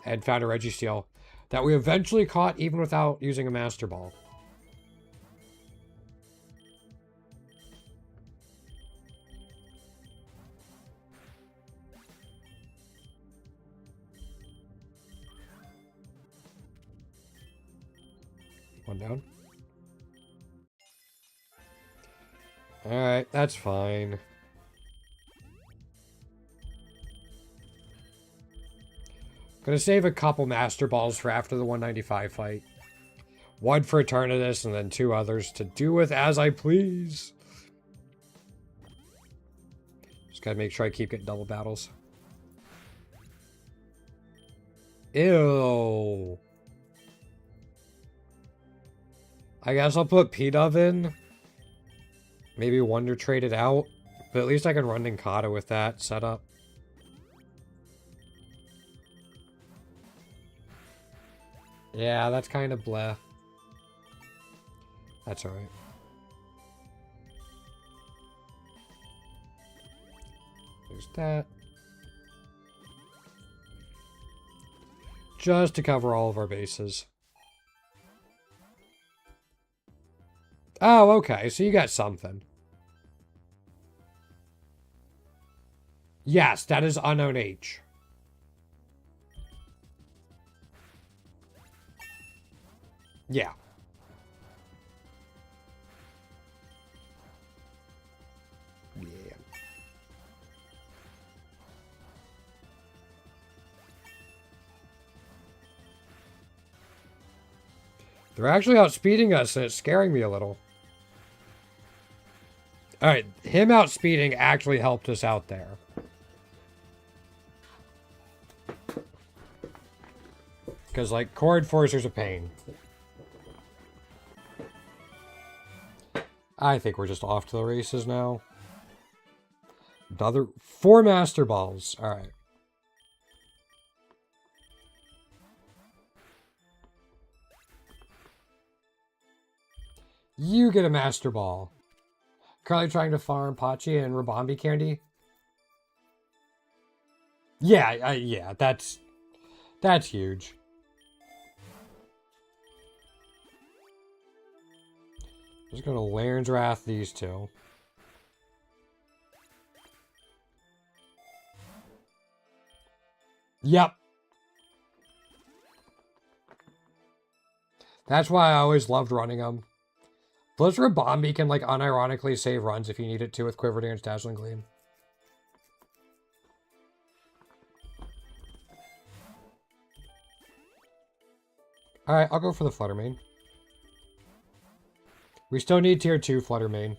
And found a Registeel that we eventually caught even without using a Master Ball. One down. Alright, that's fine. Gonna save a couple Master Balls for after the 195 fight. One for Eternatus and then 2 others to do with as I please. Just gotta make sure I keep getting double battles. Ew. I guess I'll put P-Dove in. Maybe Wonder Trade it out. But at least I can run Ninkata with that setup. Yeah, that's kind of bleh. That's alright. There's that. Just to cover all of our bases. Oh, okay. So you got something. Yes, that is unknown H. Yeah. Yeah. They're actually outspeeding us, and it's scaring me a little. Alright, him outspeeding actually helped us out there. Because, like, Core Enforcer's a pain. I think we're just off to the races now. Another 4 Master Balls. Alright. You get a Master Ball. Currently trying to farm Pachi and Rabambi candy. Yeah, yeah, that's huge. Just gonna Laird's Wrath these two. Yep. That's why I always loved running them. Plus, Rabambi can, like, unironically save runs if you need it to with Quiver Dance, Dazzling Gleam. Alright, I'll go for the Flutter Mane. We still need tier 2 Flutter Mane.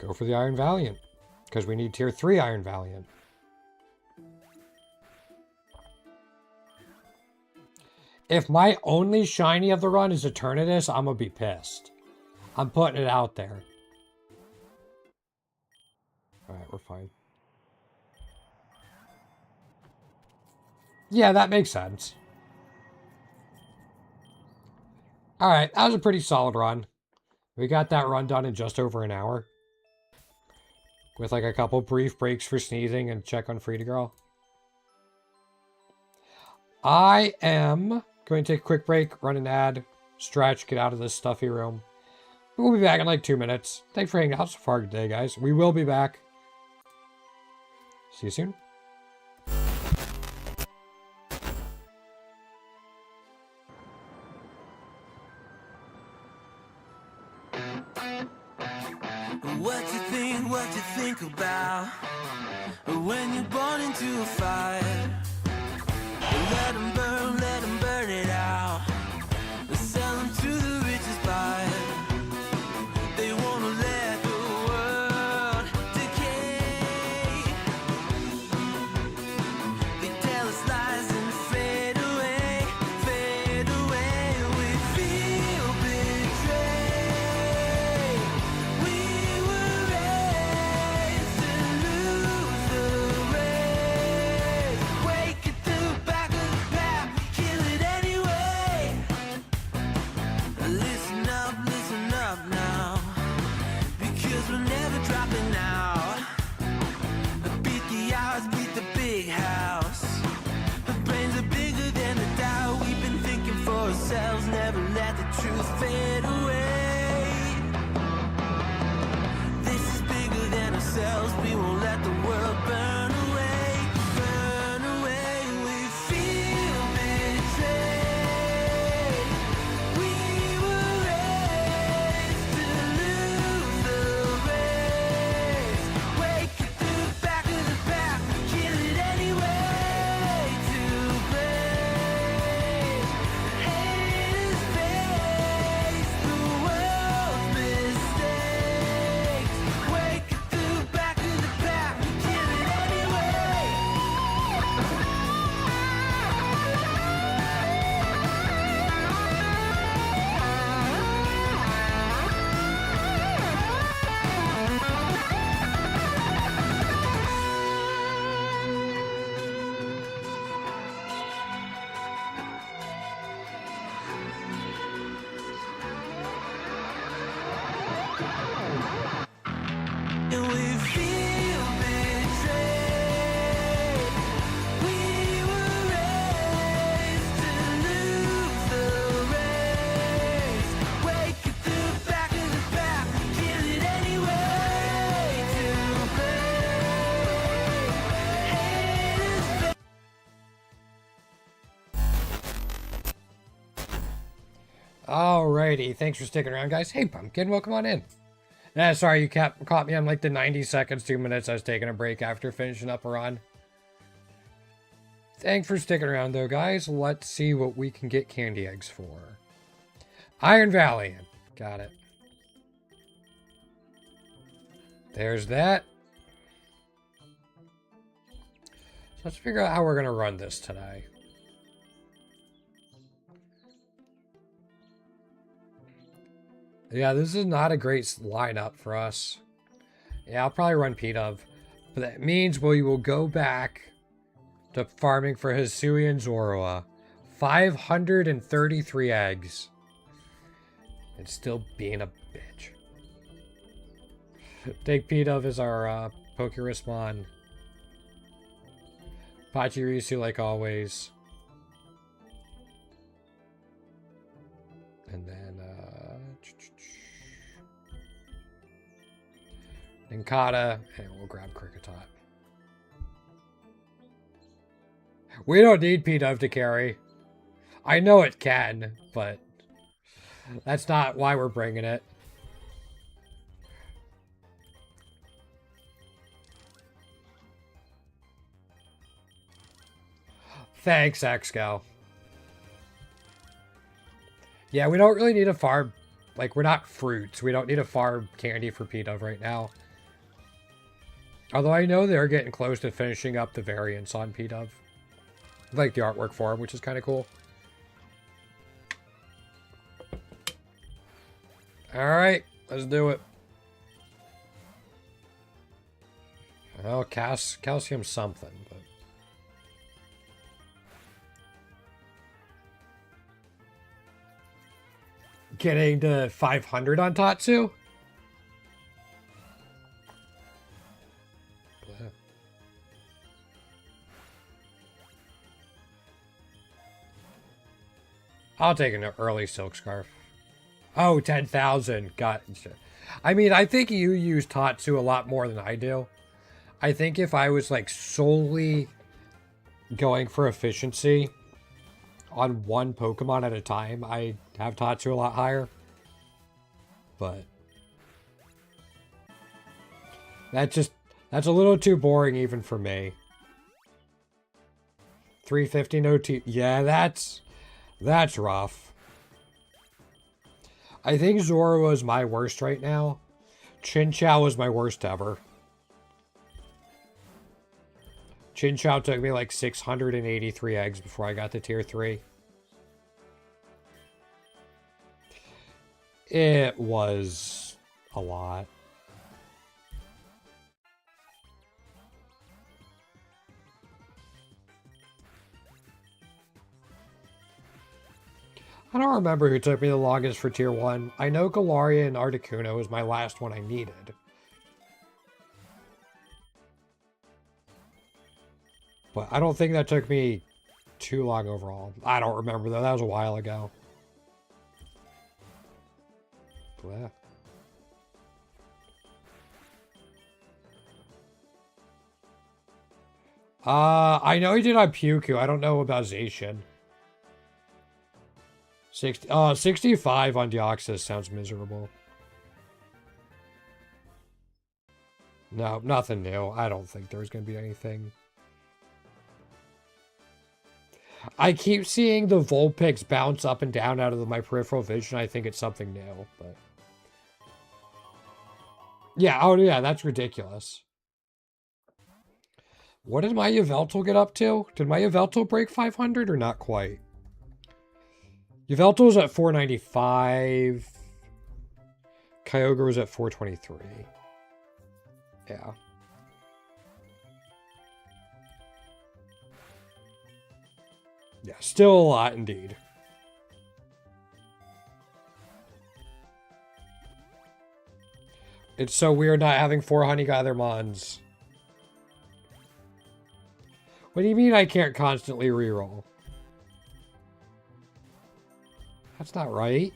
Go for the Iron Valiant. Because we need tier 3 Iron Valiant. If my only shiny of the run is Eternatus, I'm gonna be pissed. I'm putting it out there. Alright, we're fine. Yeah, that makes sense. Alright, that was a pretty solid run. We got that run done in just over an hour. With like a couple brief breaks for sneezing and check on Frida Girl. I am going to take a quick break, run an ad, stretch, get out of this stuffy room. We'll be back in like 2 minutes. Thanks for hanging out so far today, guys. We will be back. See you soon. What you think about when you're born into a fire? Let them burn it out. Sell them to the richest buyer. They wanna let the world decay. They tell us lies and fade away, fade away. We feel betrayed. We were raised to lose the race. Wake at the back of the pack, kill it anyway. Listen up now, because we're never dropping out. Beat the odds, beat the big house. The brains are bigger than the doubt. We've been thinking for ourselves, never let the truth fade away. This is bigger than ourselves, we won't let the world burn away, burn away. We feel betrayed. We were raised to lose the race. Wake at the back of the pack, kill it anyway. To blame, haters face the world's mistakes. Wake at the back of the pack, kill it anyway. And we feel betrayed. We were raised to lose the race. Wake at the back of the pack, kill it anyway. To blame, haters. Alrighty, thanks for sticking around, guys. Hey, Pumpkin, welcome on in. Sorry, you caught me on like the 90 seconds, 2 minutes. I was taking a break after finishing up a run. Thanks for sticking around, though, guys. Let's see what we can get candy eggs for. Iron Valiant. Got it. There's that. So let's figure out how we're going to run this today. Yeah, this is not a great lineup for us. Yeah, I'll probably run P-Dove. But that means we will go back to farming for Hisui and Zorua. 533 eggs. And still being a bitch. Take P-Dove as our Pokerusmon. Pachirisu like always. And then Ninkata, and we'll grab Kricketot. We don't need P-Dove to carry. I know it can, but that's not why we're bringing it. Thanks, Exco. Yeah, we don't really need a farm. Like, we're not fruits. We don't need a farm candy for P-Dove right now. Although I know they're getting close to finishing up the variants on P-Dove. I like the artwork for him, which is kind of cool. Alright, let's do it. Oh, calcium something, but... Getting to 500 on Tatsu? I'll take an early Silk Scarf. Oh, 10,000. Gotcha. I mean, I think you use Tatsu a lot more than I do. I think if I was, like, solely going for efficiency on one Pokemon at a time, I'd have Tatsu a lot higher. But that's a little too boring even for me. 350 no T. Yeah, that's rough. I think Zorua is my worst right now. Chinchou is my worst ever. Chinchou took me like 683 eggs before I got to tier 3. It was a lot. I don't remember who took me the longest for tier 1. I know Galaria and Articuno was my last one I needed. But I don't think that took me too long overall. I don't remember though, that was a while ago. Bleh. I know he did on Puku. I don't know about Zacian. 65 on Deoxys sounds miserable. No, nothing new. I don't think there's going to be anything. I keep seeing the Vulpix bounce up and down out of my peripheral vision. I think it's something new, but... Yeah, oh yeah, that's ridiculous. What did my Yveltal get up to? Did my Yveltal break 500 or not quite? Yveltal was at 495. Kyogre was at 423. Yeah. Yeah, still a lot indeed. It's so weird not having 4 Honeygathermons. What do you mean I can't constantly reroll? That's not right.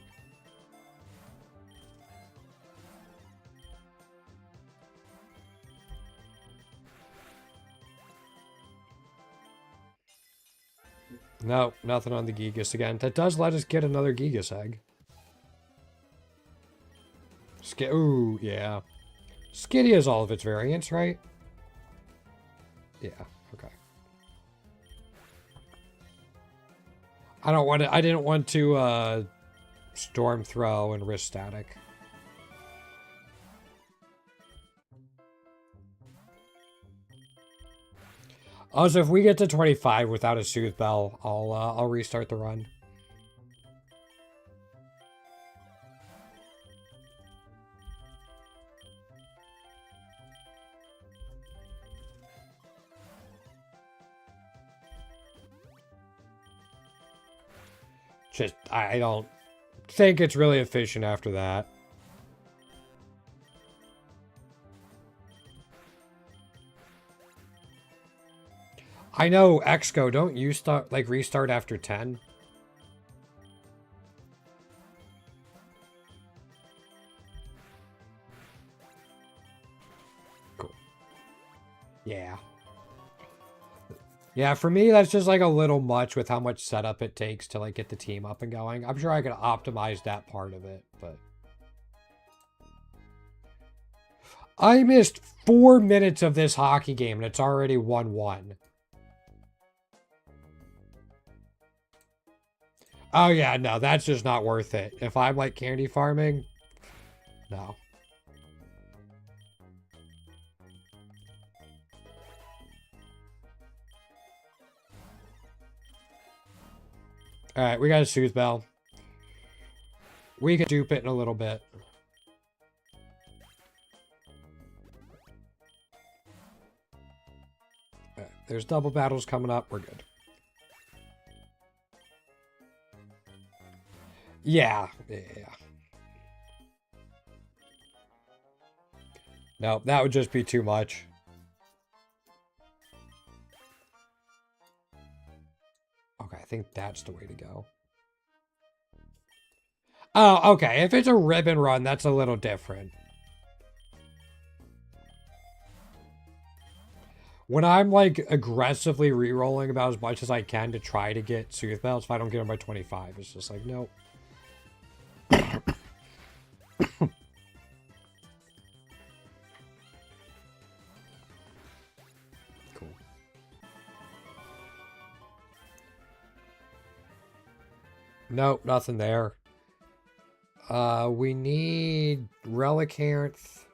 No, nothing on the Gigas again. That does let us get another Gigas egg. Ooh, yeah. Skitty has all of its variants, right? Yeah, okay. I didn't want to Storm Throw and risk static. Also, if we get to 25 without a Soothe Bell, I'll restart the run. Just, I don't think it's really efficient after that. I know, Exco, don't you start, like, restart after 10? Cool. Yeah. Yeah, for me, that's just, like, a little much with how much setup it takes to, like, get the team up and going. I'm sure I could optimize that part of it, but... I missed 4 minutes of this hockey game, and it's already 1-1. Oh, yeah, no, that's just not worth it. If I'm, like, candy farming, no. Alright, we got a Soothe Bell. We can dupe it in a little bit. Right, there's double battles coming up. We're good. Yeah. No, that would just be too much. Okay, I think that's the way to go. Oh, okay. If it's a ribbon run, that's a little different. When I'm, like, aggressively re-rolling about as much as I can to try to get Soothe Bells, if I don't get them by 25, it's just like, nope. Cool. Nope, nothing there. We need Relicanth,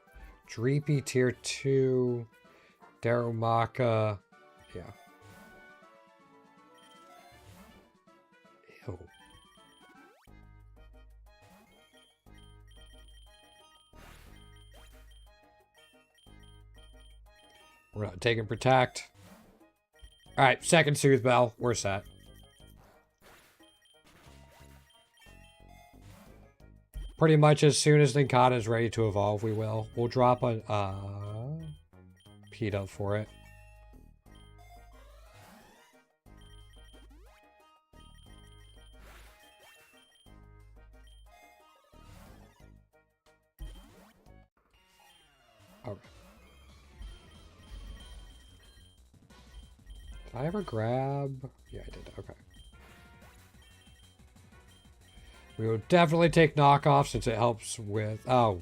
Dreepy Tier 2, Darumaka. Yeah. Ew. We're not taking Protect. Alright, second Soothe Bell. We're set. Pretty much as soon as Ninkata is ready to evolve, we will. We'll drop a P-Dub for it. Okay. Did I ever grab? Yeah, I did. Okay. We will definitely take knockoff since it helps with... Oh.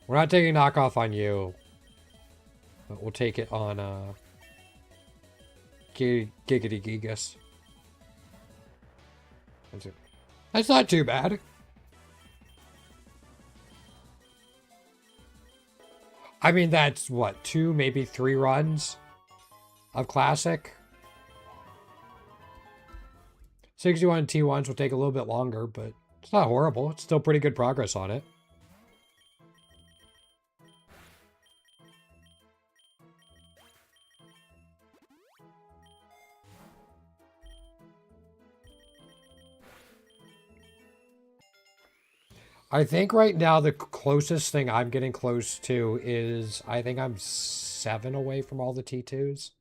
We're not taking knockoff on you. But we'll take it on, Regigigas. That's not too bad. I mean, that's, what, 2, maybe 3 runs of Classic? 61 T1s will take a little bit longer, but it's not horrible. It's still pretty good progress on it. I think right now the closest thing I'm getting close to is, I think I'm 7 away from all the T2s.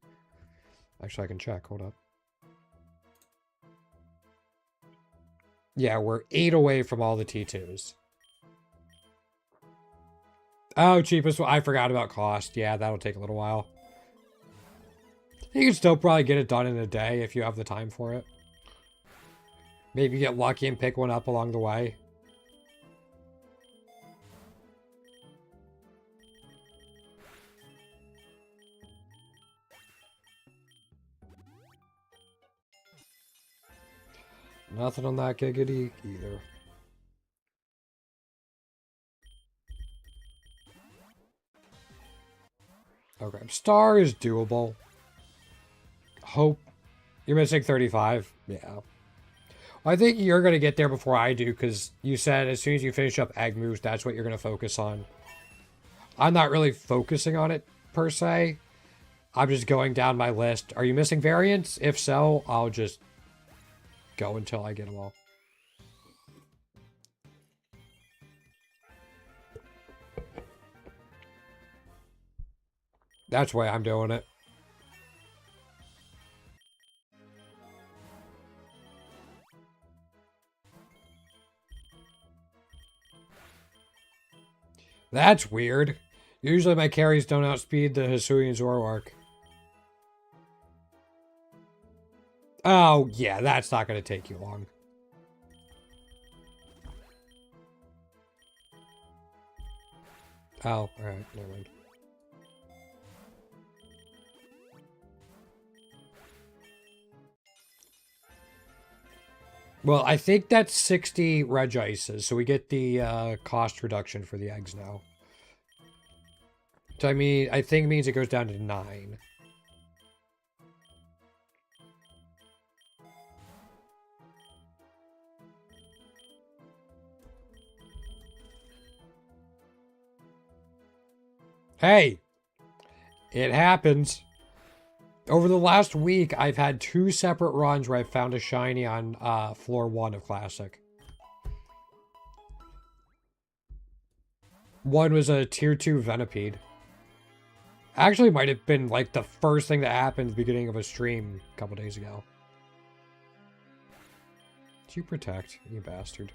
Actually, I can check. Hold up. Yeah, we're 8 away from all the T2s. Oh, cheapest one. I forgot about cost. Yeah, that'll take a little while. You can still probably get it done in a day if you have the time for it. Maybe get lucky and pick one up along the way. Nothing on that Giggity either. Okay, Star is doable. Hope. You're missing 35? Yeah. Well, I think you're going to get there before I do, because you said as soon as you finish up egg moves, that's what you're going to focus on. I'm not really focusing on it, per se. I'm just going down my list. Are you missing variants? If so, I'll just go until I get them all. That's why I'm doing it. That's weird. Usually my carries don't outspeed the Hisuian Zoroark. Oh, yeah, that's not going to take you long. Oh, alright, never mind. Well, I think that's 60 Regigigas, so we get the cost reduction for the eggs now. So I mean, I think it means it goes down to 9. Hey! It happens. Over the last week, I've had 2 separate runs where I found a shiny on floor 1 of Classic. One was a tier 2 Venipede. Actually, might have been like the first thing that happened at the beginning of a stream a couple days ago. Did you protect, you bastard?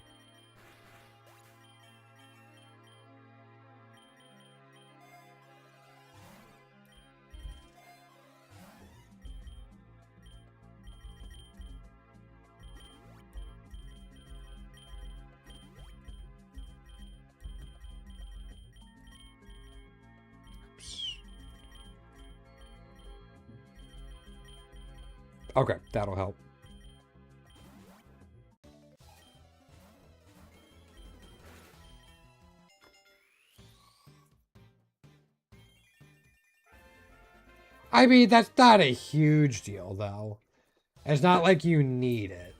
Okay, that'll help. I mean, that's not a huge deal, though. It's not like you need it.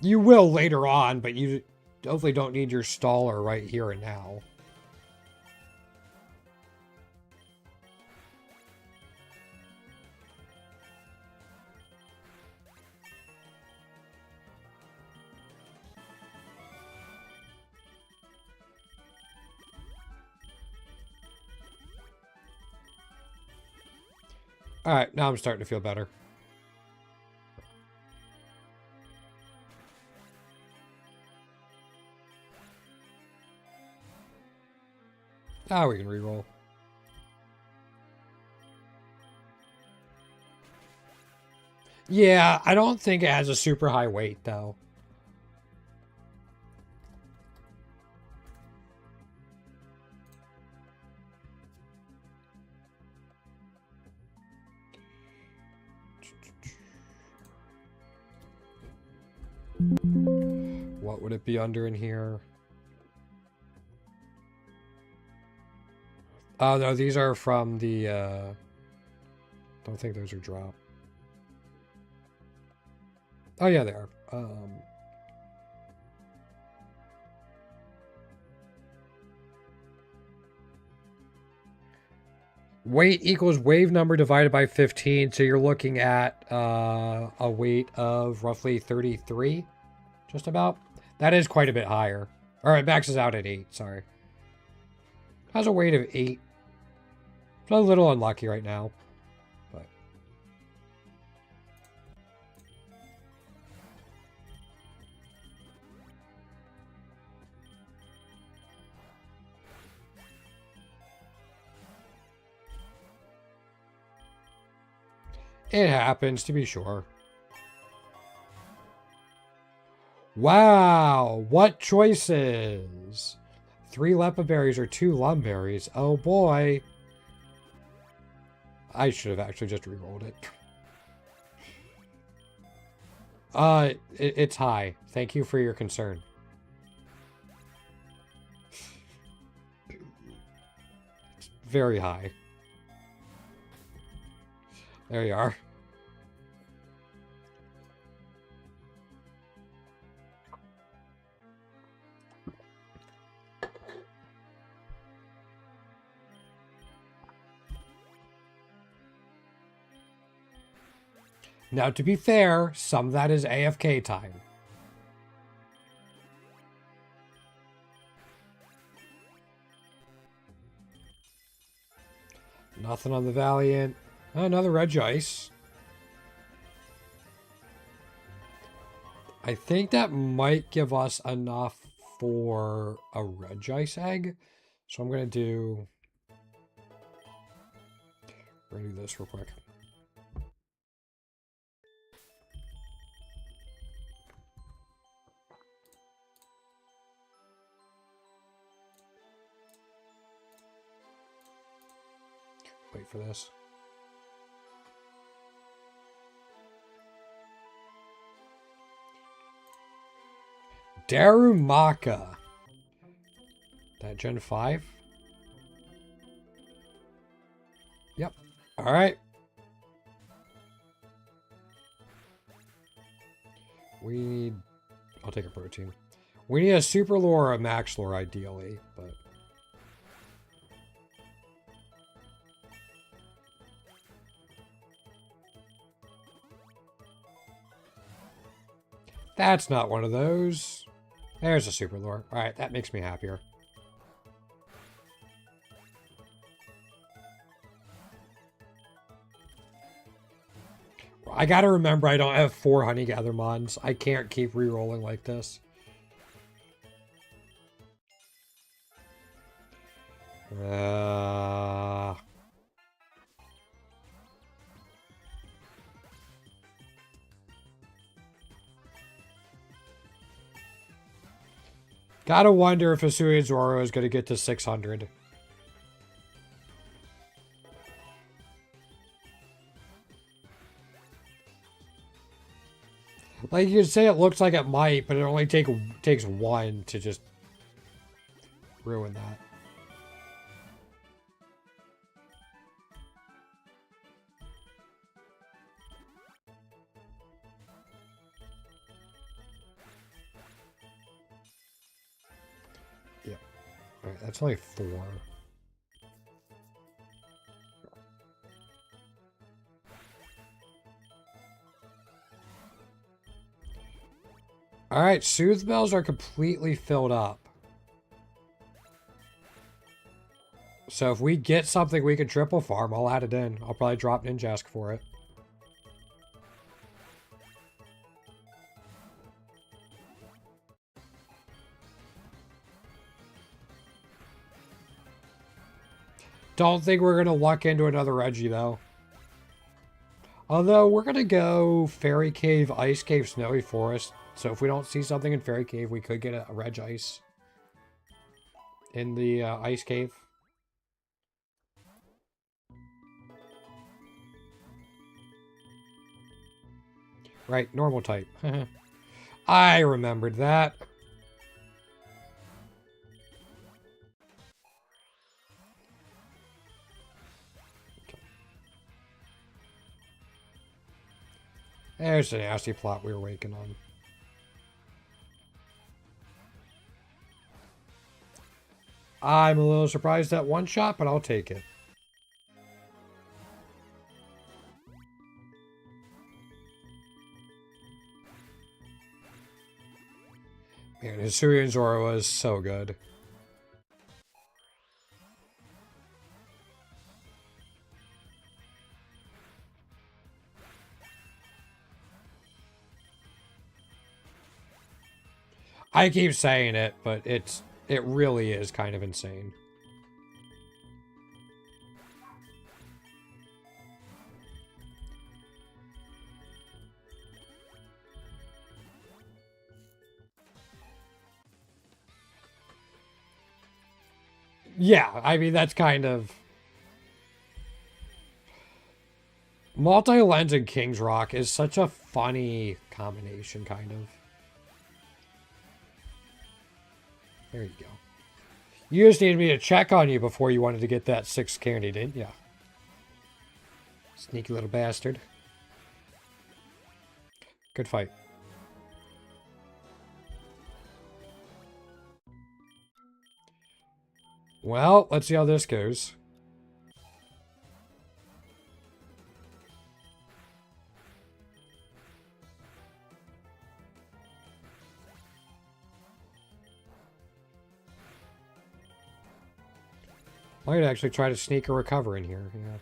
You will later on, but you hopefully don't need your staller right here and now. Alright, now I'm starting to feel better. Ah, we can reroll. Yeah, I don't think it has a super high weight, though. What would it be under in here? Oh, no, these are from the, don't think those are drop. Oh, yeah, they are. Weight equals wave number divided by 15, so you're looking at a weight of roughly 33, just about. That is quite a bit higher. All right, maxes out at 8, sorry. Has a weight of 8. It's a little unlucky right now, but... It happens, to be sure. Wow, what choices! 3 Lepa berries or 2 Lum berries. Oh boy. I should have actually just rerolled it. It's high. Thank you for your concern. It's very high. There you are. Now, to be fair, some of that is AFK time. Nothing on the Valiant. Oh, another Regice. I think that might give us enough for a Regice egg. So I'm going to do... We're going to do this real quick. Wait for this. Darumaka. That Gen 5? Yep. Alright. We need... I'll take a protein. We need a Super Lore or a Max Lore, ideally, but... That's not one of those. There's a Super Lore. Alright, that makes me happier. I gotta remember I don't have 4 Honey Gather Mons. I can't keep re-rolling like this. Gotta wonder if Hisuian Zoro is gonna get to 600. Like, you could say it looks like it might, but it only takes one to just ruin that. Yeah. Alright, that's only 4. Alright, Soothe Bells are completely filled up. So if we get something we can triple farm, I'll add it in. I'll probably drop Ninjask for it. Don't think we're going to luck into another Reggie, though. Although, we're going to go Fairy Cave, Ice Cave, Snowy Forest. So if we don't see something in Fairy Cave, we could get a Regice in the Ice Cave. Right, normal type. I remembered that. There's the nasty plot we were waking on. I'm a little surprised at one shot, but I'll take it. Man, Hisuian Zoro was so good. I keep saying it, but it really is kind of insane. Yeah, I mean, that's kind of... Multi-Lens and King's Rock is such a funny combination, kind of. There you go. You just needed me to check on you before you wanted to get that 6th candy, didn't ya? Sneaky little bastard. Good fight. Well, let's see how this goes. I might actually try to sneak a recover in here. Yeah.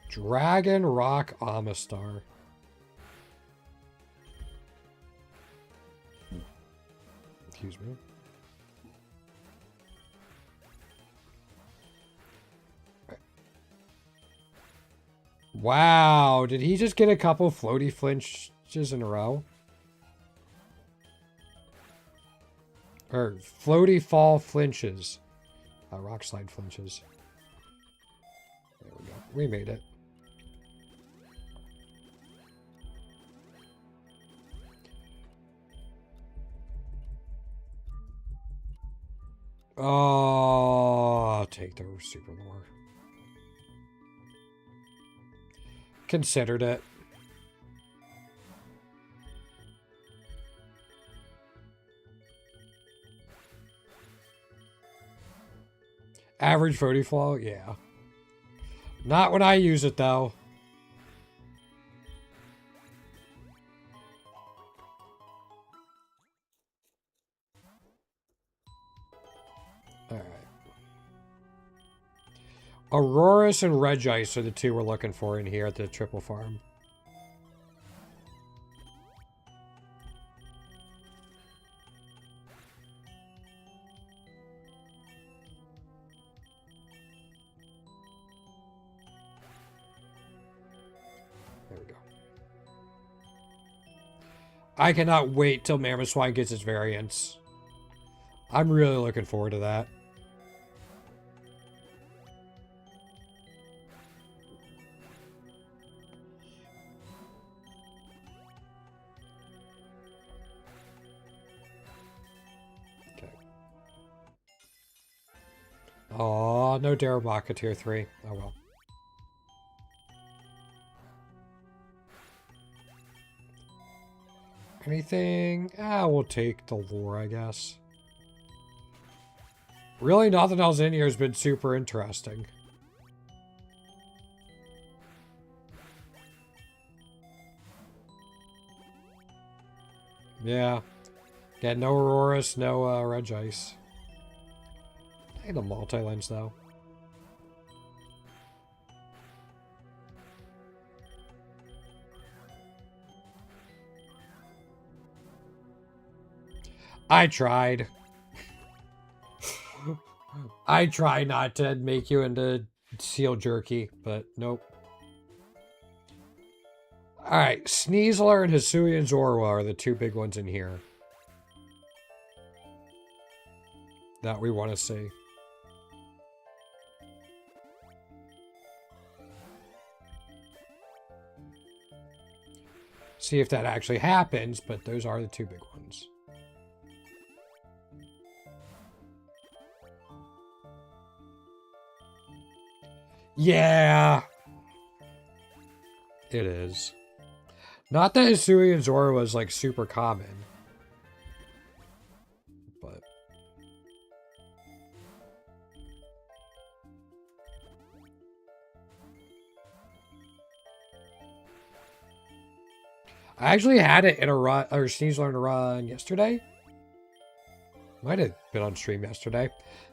Dragon Rock Amistar. Excuse me. Wow, did he just get a couple floaty flinches in a row? Or floaty fall flinches. Rock slide flinches. There we go. We made it. Oh, I'll take the super lore. Considered it. Average floaty fall? Yeah. Not when I use it, though. Alright. Auroras and Regice are the two we're looking for in here at the triple farm. There we go. I cannot wait till Mamoswine gets its variants. I'm really looking forward to that. Oh, no Darabaka tier 3. Oh well. Anything? We'll take the lore, I guess. Really, nothing else in here has been super interesting. Yeah. Yeah, no Auroras, no Regice. I need a multi-lens, though. I tried. I try not to make you into seal jerky, but nope. Alright, Sneasler and Hisuian Zorua are the two big ones in here that we want to see. See if that actually happens, but those are the two big ones. Yeah! It is. Not that Hisui and Zora was like super common. But I actually had it in a run, or Sneasler in a run yesterday. Might have been on stream yesterday.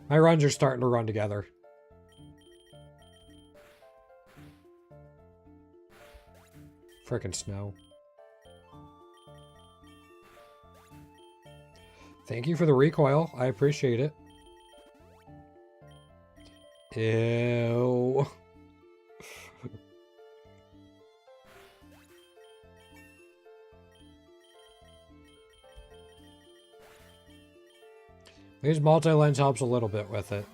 My runs are starting to run together. Frickin' snow. Thank you for the recoil. I appreciate it. Ew. His multi-lens helps a little bit with it.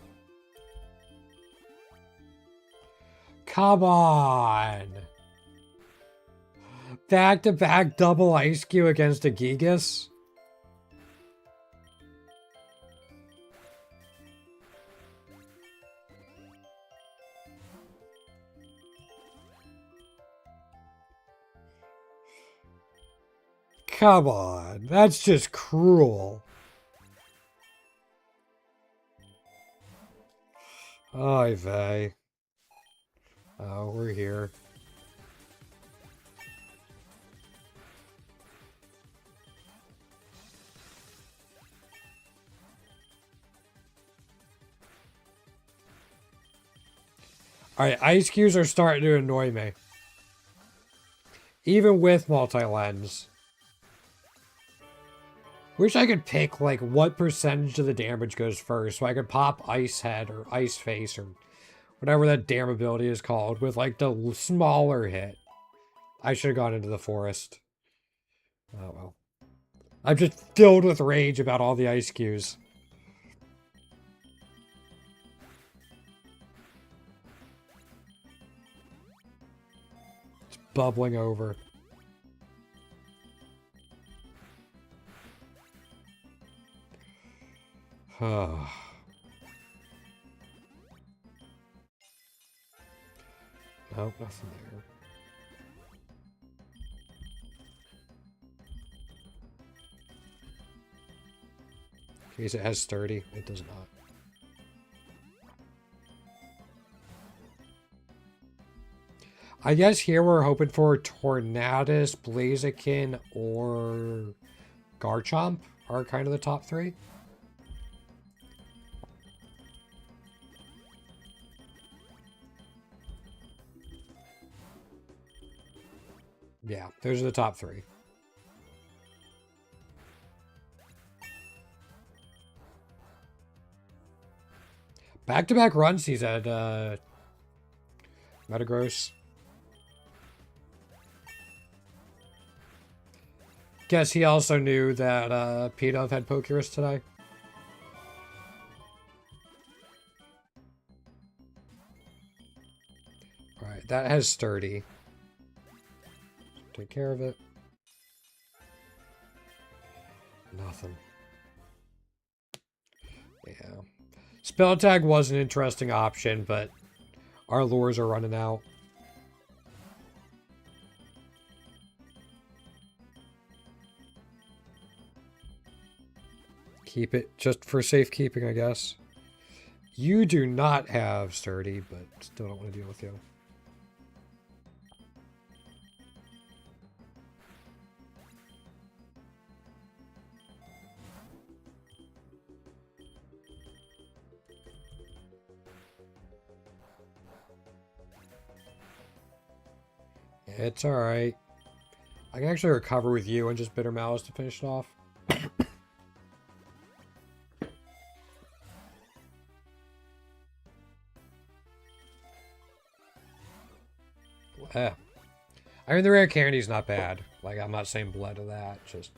Come on! Back-to-back double Ice Cube against a Gigas? Come on, that's just cruel. Oy vey. Oh, we're here. Alright, ice cubes are starting to annoy me. Even with multi-lens. Wish I could pick, like, what percentage of the damage goes first, so I could pop Ice Head or Ice Face or whatever that damn ability is called with, like, the smaller hit. I should have gone into the forest. Oh, well. I'm just filled with rage about all the ice cubes. It's bubbling over. Nope, nothing there. In case it has sturdy, it does not. I guess here we're hoping for Tornadus, Blaziken, or Garchomp are kind of the top three. Yeah, those are the top three. Back-to-back runs he's at Metagross. Guess he also knew that Pidove had Pokerus today. Alright, that has sturdy. Take care of it. Nothing. Yeah. Spell tag was an interesting option, but our lures are running out. Keep it just for safekeeping, I guess. You do not have sturdy, but still don't want to deal with you. It's alright. I can actually recover with you and just Bitter Malice to finish it off. Yeah. I mean, the rare candy's not bad. Like, I'm not saying blood of that. Just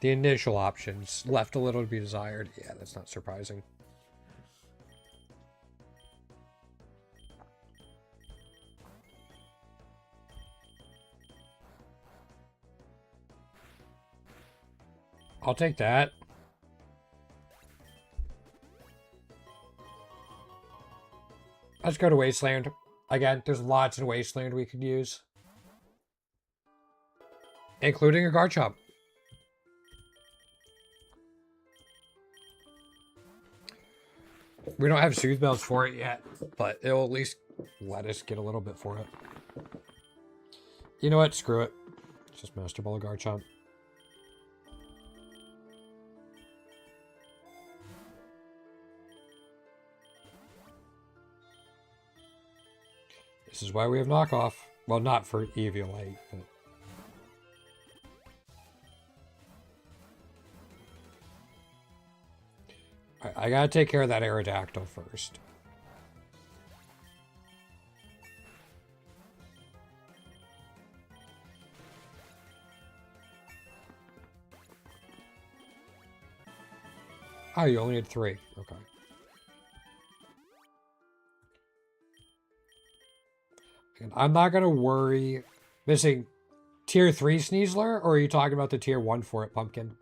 the initial options left a little to be desired. Yeah, that's not surprising. I'll take that. Let's go to Wasteland. Again, there's lots in Wasteland we could use. Including a Garchomp. We don't have Soothe Bells for it yet, but it'll at least let us get a little bit for it. You know what? Screw it. Let's just Master Ball a Garchomp. This is why we have knockoff. Well, not for Eviolite, but... I gotta take care of that Aerodactyl first. Oh, you only had 3. Okay. And I'm not gonna worry. Missing tier 3 Sneasler, or are you talking about the tier 1 for it, Pumpkin?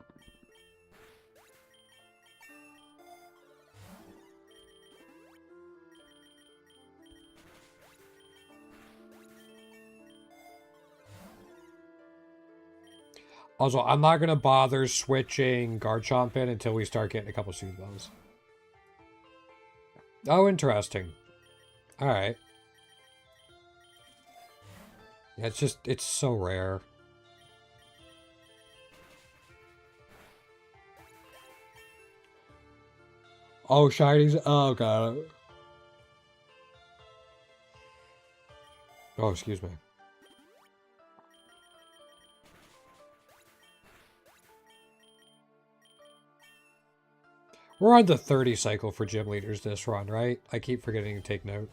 Also, I'm not going to bother switching Garchomp in until we start getting a couple Soothe Bells. Oh, interesting. Alright. Yeah, it's so rare. Oh, shinies. Oh, God. Oh, excuse me. We're on the 30 cycle for gym leaders this run, right? I keep forgetting to take note.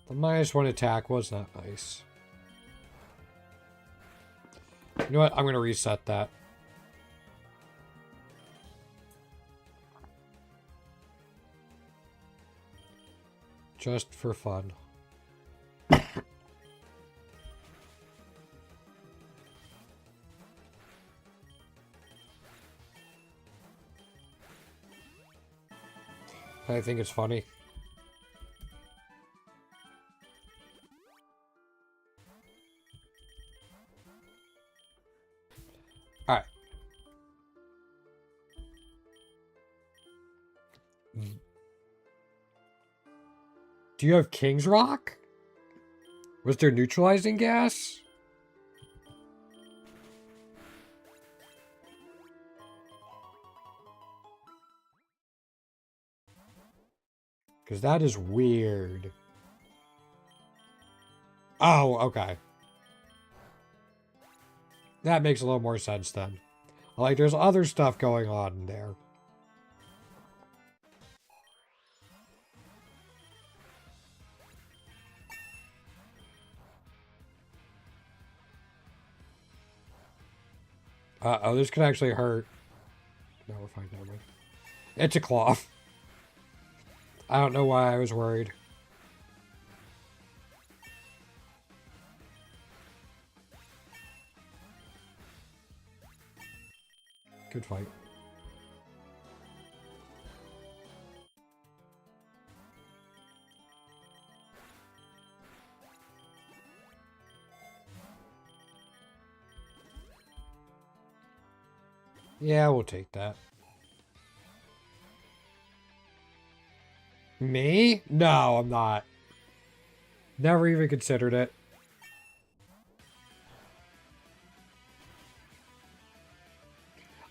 The -1 attack was not nice. You know what? I'm going to reset that. Just for fun. I think it's funny. Alright. Do you have King's Rock? Was there neutralizing gas? Because that is weird. Oh, okay. That makes a little more sense then. Like, there's other stuff going on in there. Uh-oh, this could actually hurt. No, we're fine. Never mind. It's a cloth. I don't know why I was worried. Good fight. Yeah, we'll take that. Me? No, I'm not. Never even considered it.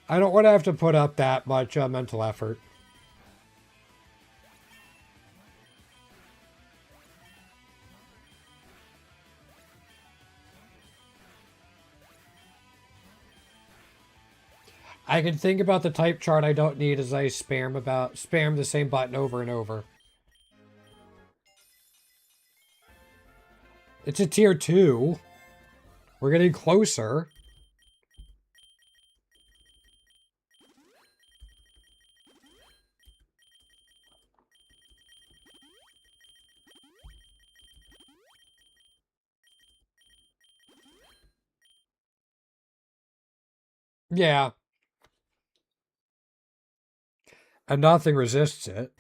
I don't want to have to put up that much mental effort. I can think about the type chart I don't need as I spam the same button over and over. It's a tier 2. We're getting closer. Yeah. And nothing resists it.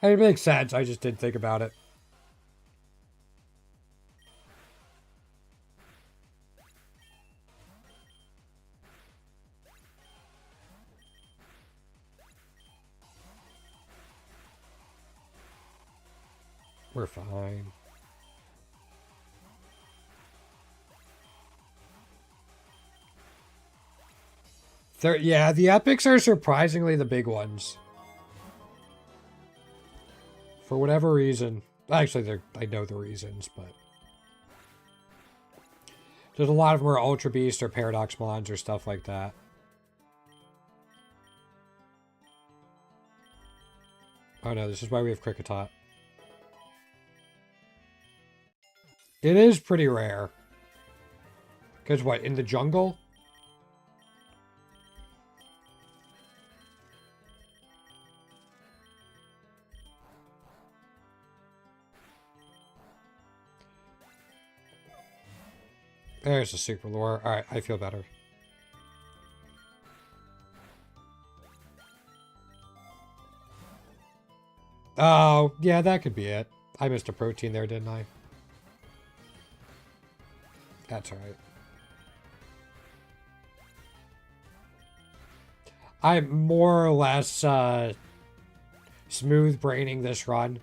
It makes sense. I just didn't think about it. We're fine. Yeah, the epics are surprisingly the big ones. For whatever reason. Actually, I know the reasons, but... There's a lot of them are Ultra Beast or Paradox Mons or stuff like that. Oh no, this is why we have Kricketot. It is pretty rare. Because what, in the jungle? There's a super lore. Alright, I feel better. Oh, yeah, that could be it. I missed a protein there, didn't I? That's alright. I'm more or less smooth braining this run.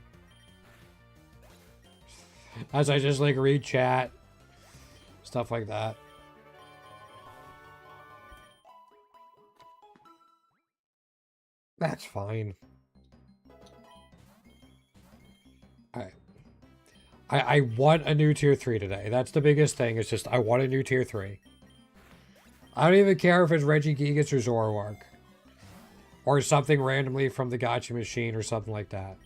As I just like read chat. Stuff like that. That's fine. Alright. I want a new tier 3 today. That's the biggest thing. It's just I want a new tier 3. I don't even care if it's Regigigas or Zoroark. Or something randomly from the Gacha machine or something like that.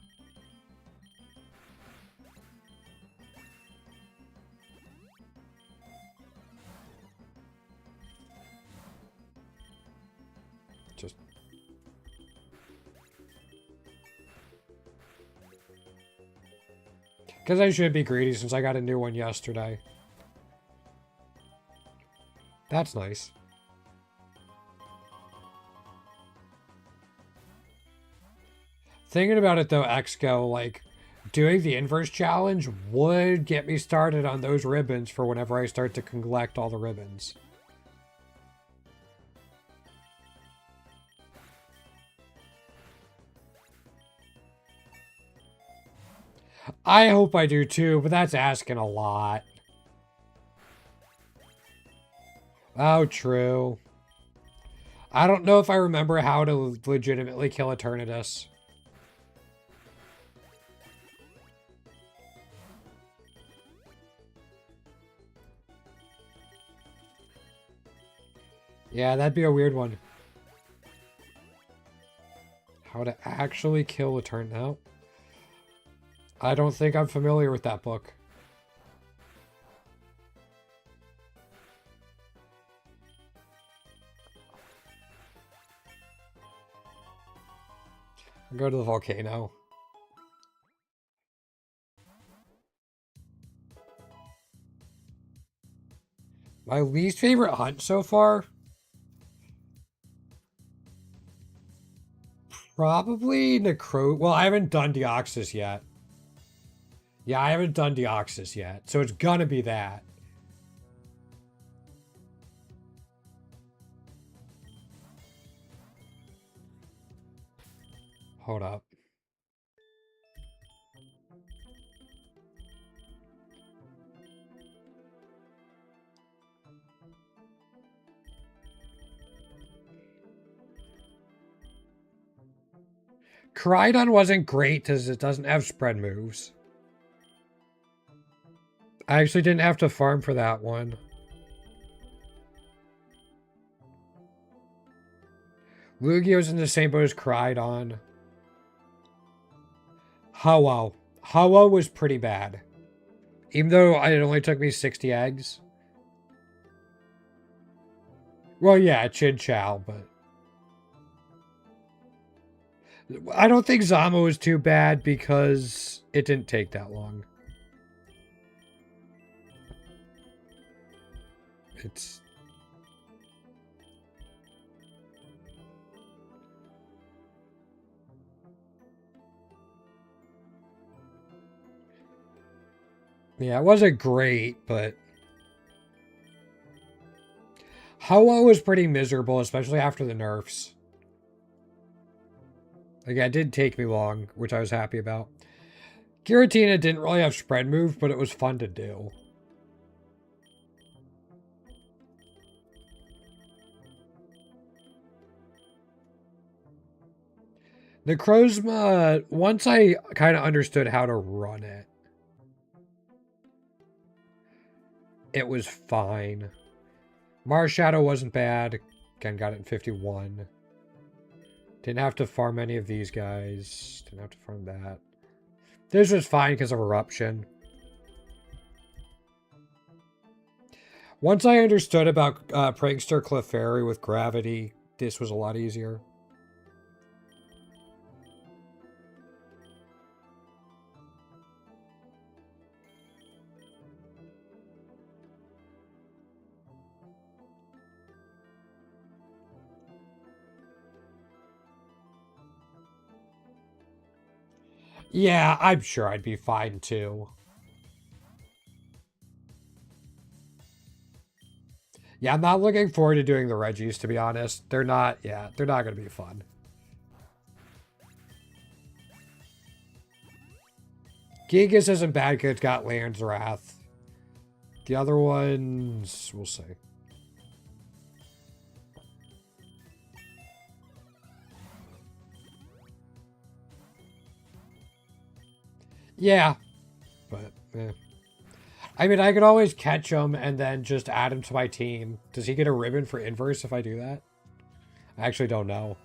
Just... Because I should be greedy since I got a new one yesterday. That's nice. Thinking about it though, Exco, like, doing the inverse challenge would get me started on those ribbons for whenever I start to collect all the ribbons. I hope I do too, but that's asking a lot. Oh, true. I don't know if I remember how to legitimately kill Eternatus. Yeah, that'd be a weird one. How to actually kill a turn now? I don't think I'm familiar with that book. Go to the volcano. My least favorite hunt so far? Probably Necro... Well, I haven't done Deoxys yet. Yeah, I haven't done Deoxys yet. So it's gonna be that. Hold up. Koraidon wasn't great because it doesn't have spread moves. I actually didn't have to farm for that one. Lugia's in the same boat as Koraidon. Hawa. Hawa was pretty bad. Even though it only took me 60 eggs. Well, yeah, Chin-Chow, but... I don't think Zama was too bad because it didn't take that long. It's... Yeah, it wasn't great, but... Hoa was pretty miserable, especially after the nerfs. Like, it did take me long, which I was happy about. Giratina didn't really have spread move, but it was fun to do. Necrozma, once I kind of understood how to run it, it was fine. Marshadow wasn't bad. Again, got it in 51. Didn't have to farm any of these guys. Didn't have to farm that. This was fine because of Eruption. Once I understood about Prankster Clefairy with Gravity, this was a lot easier. Yeah, I'm sure I'd be fine too. Yeah, I'm not looking forward to doing the Regis, to be honest. They're not going to be fun. Gigas isn't bad because it's got Land's Wrath. The other ones, we'll see. Yeah, but I mean, I could always catch him and then just add him to my team. Does he get a ribbon for inverse if I do that? I actually don't know.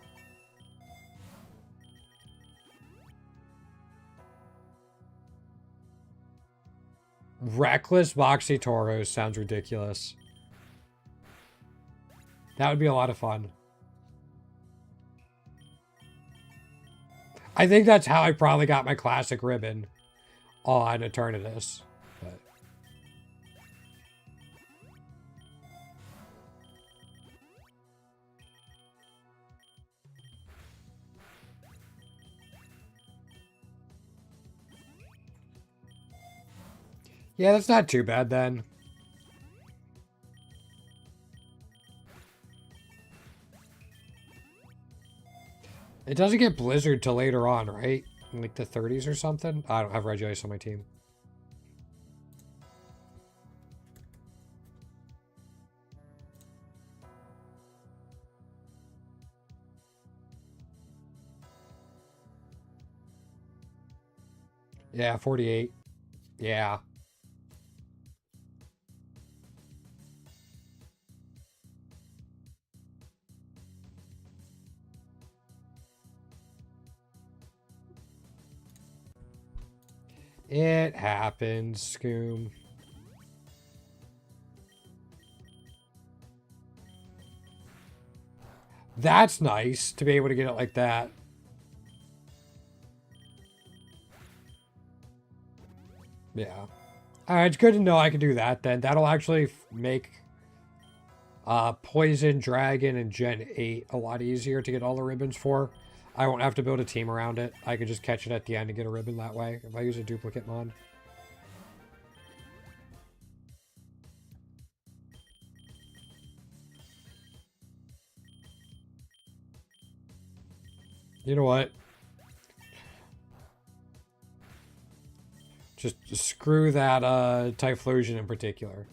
Reckless Boxy Toros sounds ridiculous. That would be a lot of fun. I think that's how I probably got my classic ribbon on Eternatus. But yeah, that's not too bad then. It doesn't get Blizzard till later on, right? In like the 30s or something? I don't have Regigigas on my team. Yeah, 48. Yeah. It happens, Scoom. That's nice to be able to get it like that. Yeah. Alright, it's good to know I can do that then. That'll actually make Poison, Dragon, and Gen 8 a lot easier to get all the ribbons for. I won't have to build a team around it. I can just catch it at the end and get a ribbon that way if I use a duplicate mod. You know what? Just screw that Typhlosion in particular.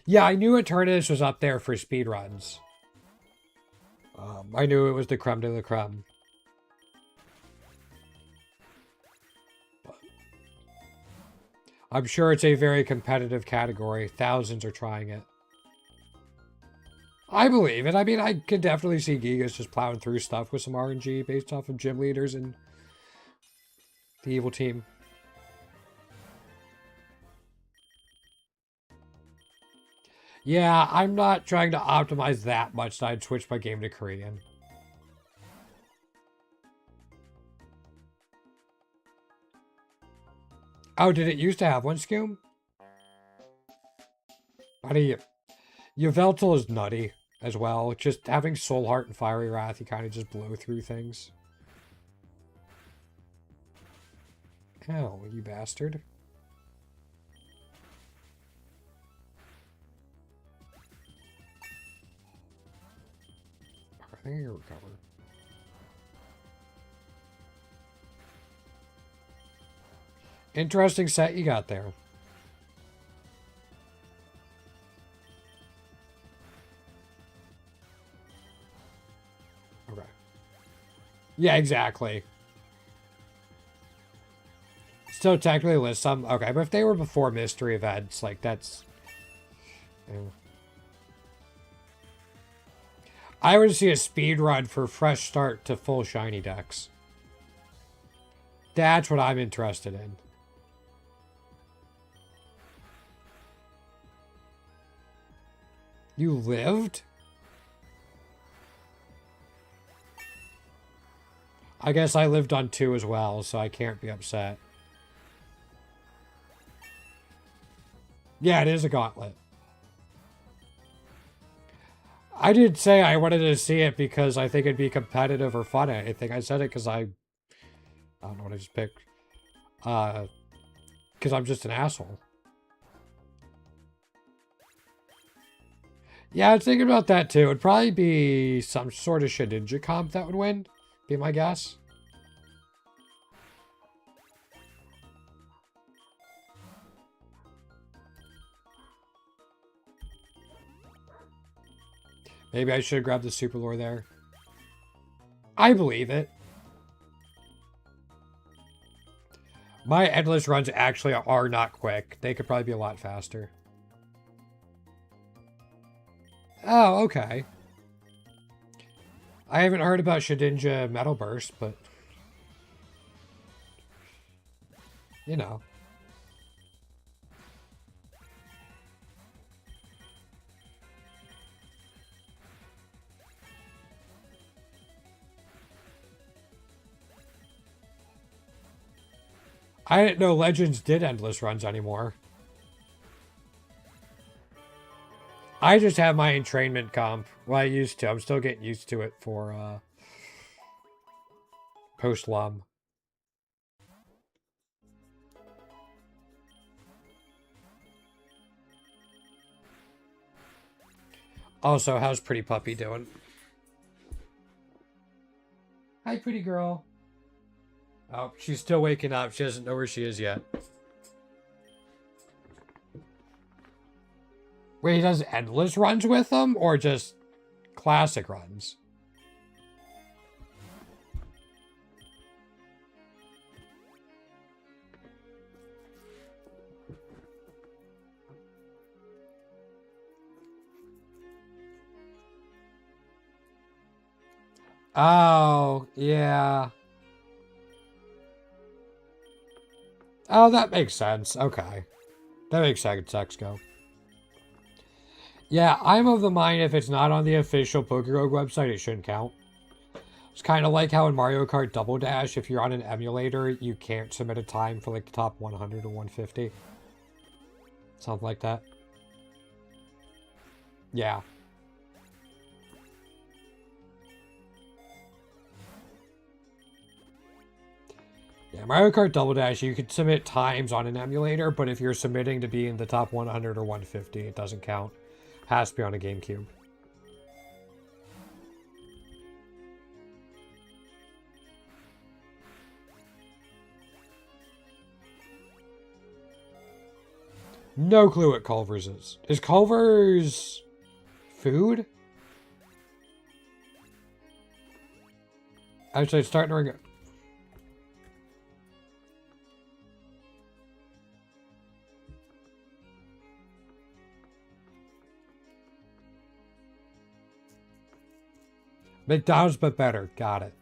Yeah, I knew Eternatus was up there for speedruns. I knew it was the creme de la creme. But I'm sure it's a very competitive category. Thousands are trying it. I believe it. I mean, I could definitely see Gigas just plowing through stuff with some RNG based off of gym leaders and the evil team. Yeah, I'm not trying to optimize that much that I'd switch my game to Korean. Oh, did it used to have one, Scoom? How do you... Yveltal is nutty as well. Just having Soul Heart and Fiery Wrath, you kind of just blow through things. Hell, you bastard. I think you'll recover. Interesting set you got there. Okay. Yeah, exactly. Still technically list some. Okay, but if they were before mystery events, like that's... Yeah. I would see a speed run for fresh start to full shiny decks. That's what I'm interested in. You lived? I guess I lived on 2 as well, so I can't be upset. Yeah, it is a gauntlet. I did say I wanted to see it because I think it'd be competitive or fun. I think I said it because I don't know what I just picked. Because I'm just an asshole. Yeah, I was thinking about that too. It'd probably be some sort of Shedinja comp that would win. be my guess. Maybe I should have grabbed the super lore there. I believe it. My endless runs actually are not quick. They could probably be a lot faster. Oh, okay. I haven't heard about Shedinja Metal Burst, but... You know. I didn't know Legends did endless runs anymore. I just have my entrainment comp. Well, I used to. I'm still getting used to it for post-lum. Also, how's Pretty Puppy doing? Hi, pretty girl. Oh, she's still waking up. She doesn't know where she is yet. Wait, he does endless runs with them? Or just classic runs? Oh, yeah. Oh, that makes sense. Okay. That makes sense, Exco. Yeah, I'm of the mind if it's not on the official Pokerogue website, it shouldn't count. It's kind of like how in Mario Kart Double Dash, if you're on an emulator, you can't submit a time for like the top 100 or 150. Something like that. Yeah. Yeah, Mario Kart Double Dash, you could submit times on an emulator, but if you're submitting to be in the top 100 or 150, it doesn't count. Has to be on a GameCube. No clue what Culver's is. Is Culver's food? Actually, it's starting to ring. McDonald's, but better. Got it.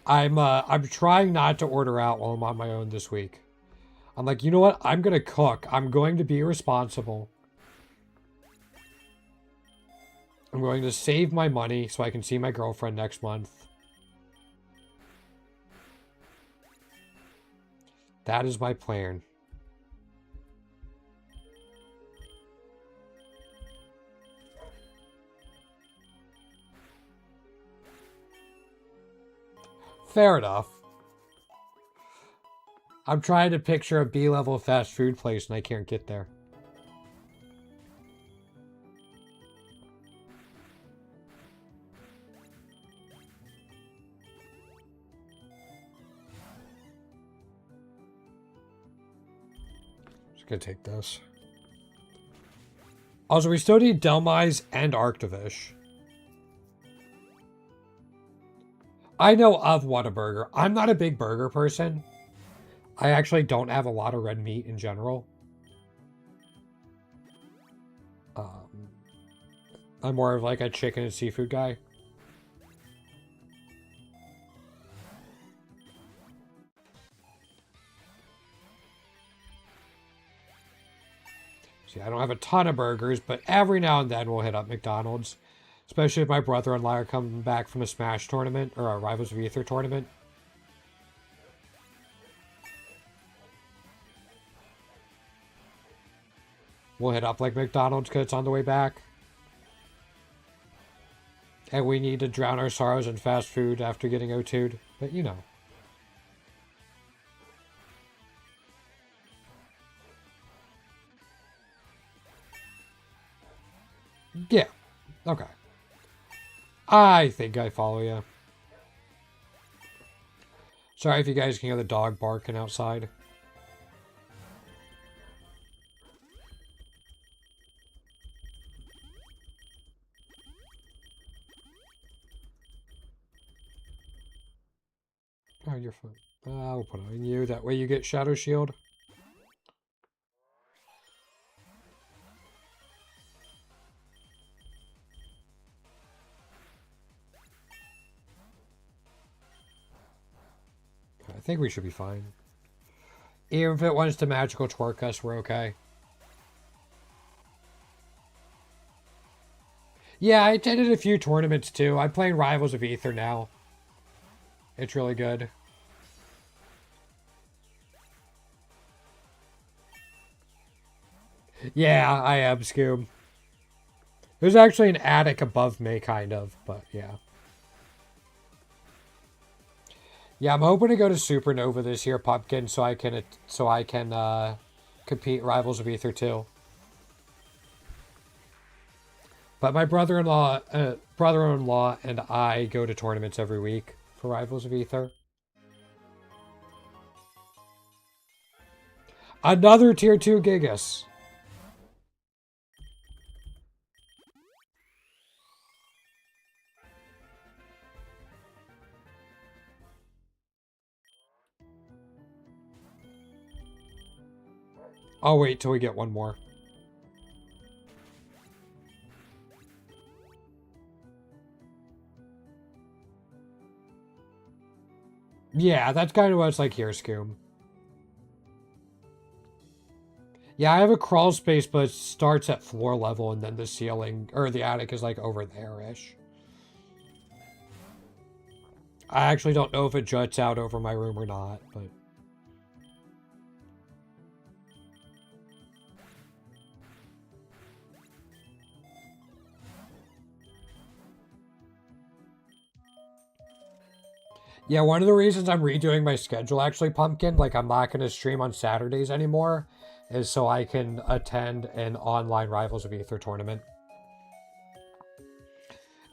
I'm trying not to order out while I'm on my own this week. I'm like, you know what? I'm gonna cook. I'm going to be responsible. I'm going to save my money so I can see my girlfriend next month. That is my plan. Fair enough. I'm trying to picture a B-level fast food place and I can't get there. Just gonna take this. Also, we still need Delmise and Arctovish. I know of Whataburger. I'm not a big burger person. I actually don't have a lot of red meat in general. I'm more of like a chicken and seafood guy. See, I don't have a ton of burgers, but every now and then we'll hit up McDonald's. Especially if my brother-in-law are coming back from a Smash tournament or a Rivals of Ether tournament. We'll hit up like McDonald's because it's on the way back. And we need to drown our sorrows in fast food after getting O2'd. But you know. Yeah. Okay. I think I follow you. Sorry if you guys can hear the dog barking outside. Oh, you're fine. I'll put it on you. That way you get Shadow Shield. I think we should be fine. Even if it wants to magical twerk us, we're okay. Yeah, I attended a few tournaments too. I'm playing Rivals of Aether now. It's really good. Yeah, I am, Scoob. There's actually an attic above me, kind of, but yeah. Yeah, I'm hoping to go to Supernova this year, Pumpkin, so I can compete Rivals of Aether too. But my brother-in-law and I go to tournaments every week for Rivals of Aether. Another tier 2 Gigas. I'll wait till we get one more. Yeah, that's kind of what it's like here, Scoob. Yeah, I have a crawl space, but it starts at floor level, and then the ceiling, or the attic is like over there-ish. I actually don't know if it juts out over my room or not, but... Yeah, one of the reasons I'm redoing my schedule, actually, Pumpkin, like I'm not going to stream on Saturdays anymore, is so I can attend an online Rivals of Aether tournament.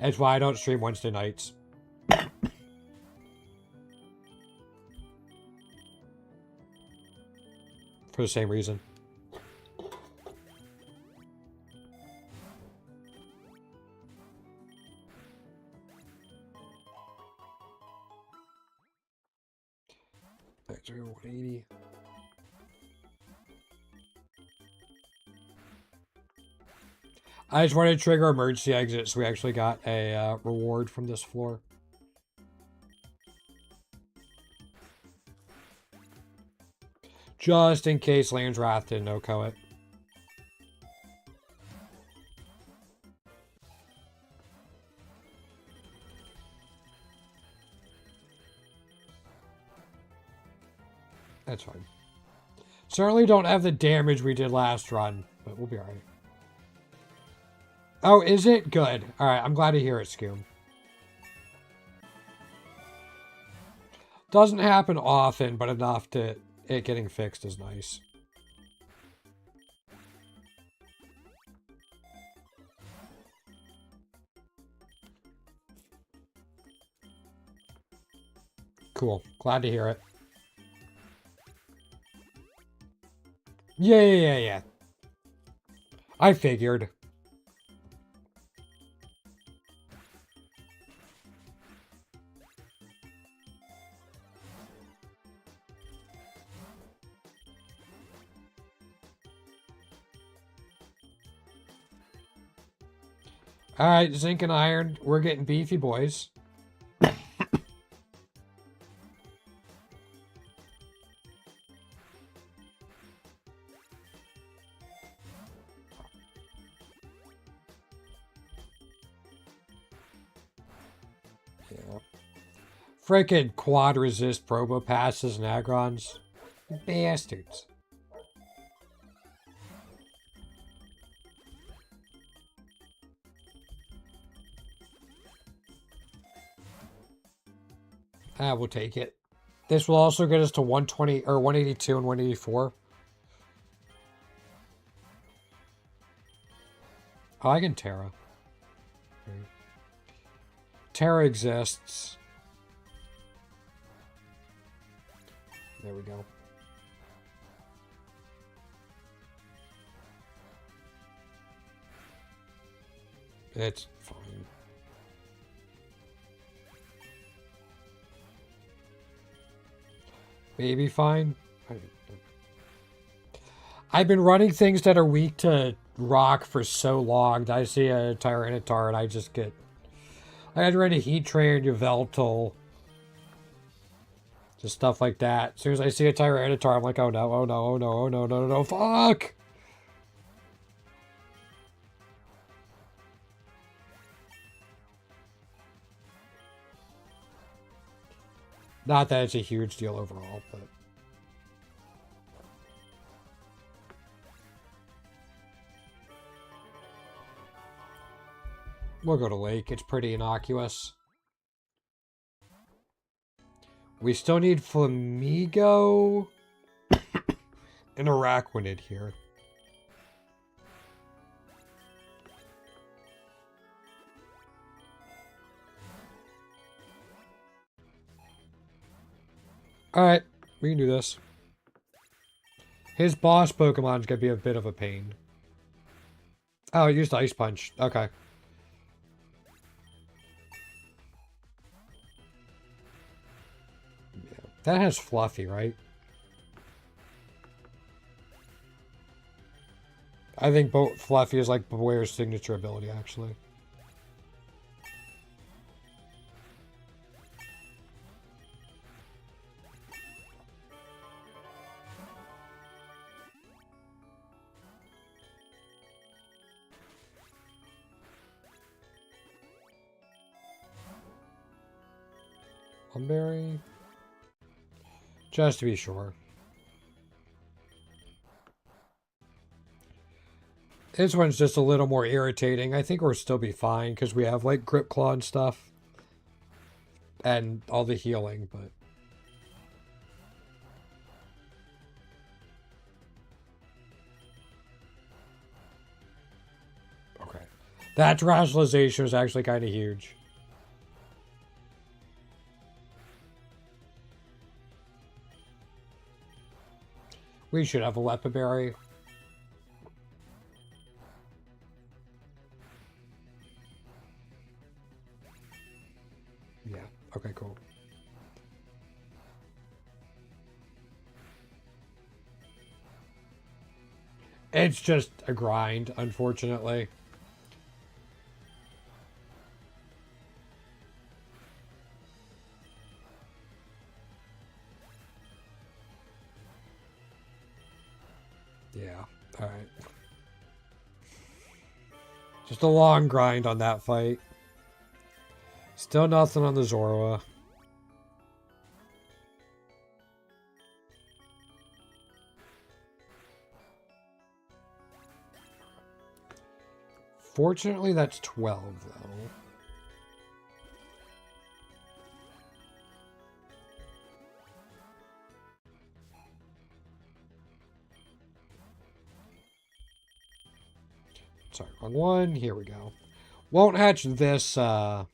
That's why I don't stream Wednesday nights. For the same reason. Actually, 180. I just wanted to trigger emergency exit, so we actually got a reward from this floor. Just in case Land's Wrath didn't OHKO it. That's fine. Certainly don't have the damage we did last run, but we'll be alright. Oh, is it? Good. Alright, I'm glad to hear it, Scoob. Doesn't happen often, but enough to it getting fixed is nice. Cool. Glad to hear it. Yeah. I figured. Alright, zinc and iron. We're getting beefy, boys. Frickin' quad resist probo passes and agrons. Bastards. We'll take it. This will also get us to 120 or 182 and 184. Oh, I can Terra. Terra exists. There we go. It's fine. Maybe fine. I've been running things that are weak to rock for so long that I see a Tyranitar and I just get... I had to run a Heatran, Yveltal. Just stuff like that. As soon as I see a Tyranitar, I'm like, oh no, oh no, oh no, oh no, no, no, no, fuck! Not that it's a huge deal overall, but... We'll go to Lake. It's pretty innocuous. We still need Flamigo and Araquanid here. Alright, we can do this. His boss Pokemon's gonna be a bit of a pain. Oh, it used Ice Punch. Okay. Yeah. That has Fluffy, right? I think Fluffy is like Beware's signature ability, actually. Berry, just to be sure. This one's just a little more irritating. I think we'll still be fine because we have like Grip Claw and stuff. And all the healing, but... Okay. That rationalization was actually kind of huge. We should have a Lepaberry. Yeah, okay, cool. It's just a grind, unfortunately. Yeah, alright. Just a long grind on that fight. Still nothing on the Zorua. Fortunately, that's 12, though. Sorry, wrong one. Here we go. Won't hatch this run,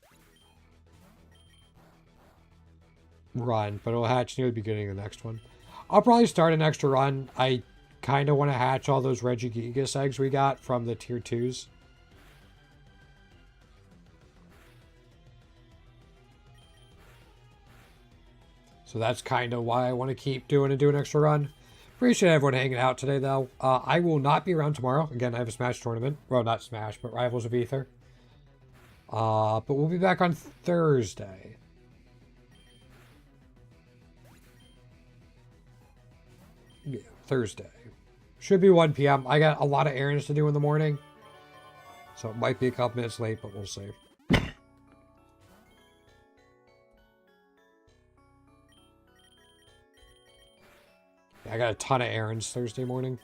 but it'll hatch near the beginning of the next one. I'll probably start an extra run. I kind of want to hatch all those Regigigas eggs we got from the tier 2s. So that's kind of why I want to keep do an extra run. Appreciate everyone hanging out today, though. I will not be around tomorrow. Again, I have a Smash tournament. Well, not Smash, but Rivals of Aether. But we'll be back on Thursday. Yeah, Thursday. Should be 1 p.m. I got a lot of errands to do in the morning. So it might be a couple minutes late, but we'll see. I got a ton of errands Thursday morning.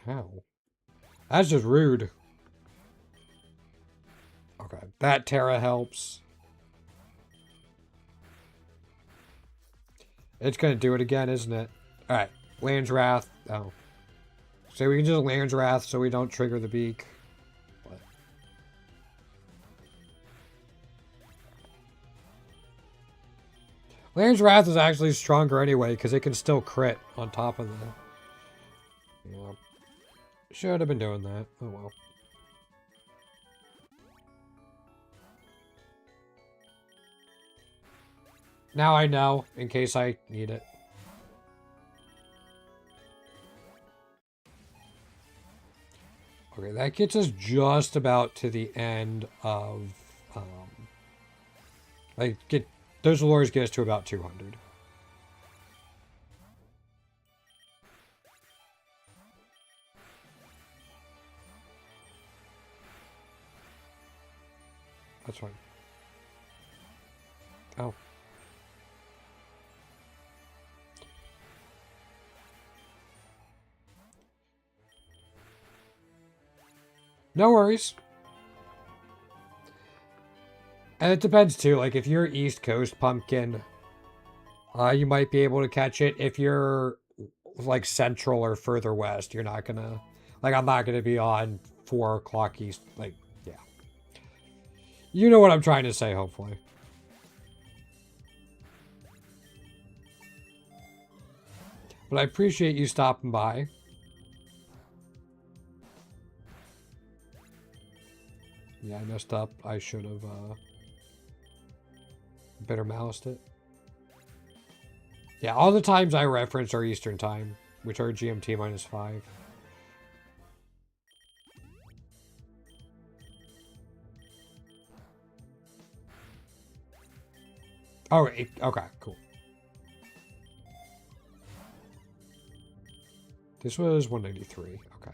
How? That's just rude. Okay, that Terra helps. It's gonna do it again, isn't it? Alright. Land's Wrath. Oh. So we can just Land's Wrath so we don't trigger the beak. What? Land's Wrath is actually stronger anyway, because it can still crit on top of the... Yeah. Should have been doing that. Oh well. Now I know, in case I need it. Okay, that gets us just about to the end of, those lures get us to about 200. That's fine. Oh. No worries. And it depends too, like if you're East Coast Pumpkin, you might be able to catch it. If you're like Central or further west, you're not gonna, like I'm not gonna be on 4 o'clock East, like, yeah. You know what I'm trying to say, hopefully. But I appreciate you stopping by. Yeah, I messed up. I should have, better moused it. Yeah, all the times I reference are Eastern time, which are GMT -5. Oh, okay, cool. This was 193, okay.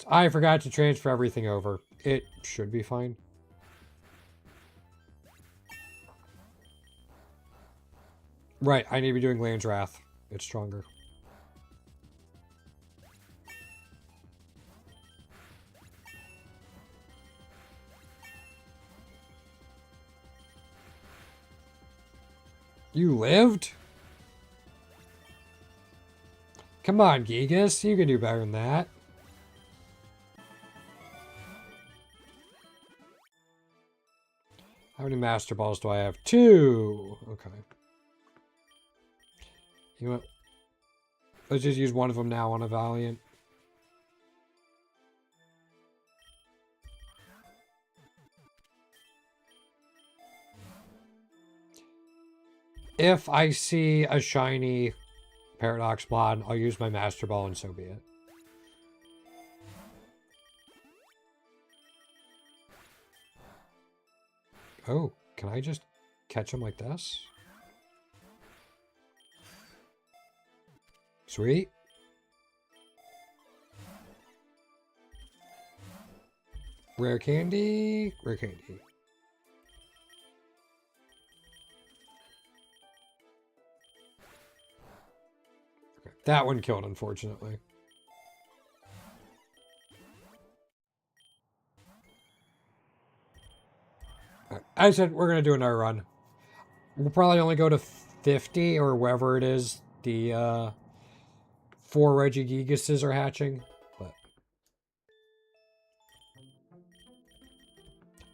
I forgot to transfer everything over. It should be fine. Right, I need to be doing Land's Wrath. It's stronger. You lived? Come on, Gigas. You can do better than that. How many Master Balls do I have? 2! Okay. You know what? Let's just use one of them now on a Valiant. If I see a shiny Paradox Mod, I'll use my Master Ball and so be it. Oh, can I just catch him like this? Sweet. Rare candy. Rare candy. Okay. That one killed, unfortunately. I said we're going to do another run. We'll probably only go to 50 or wherever it is the 4 Regigigases are hatching. But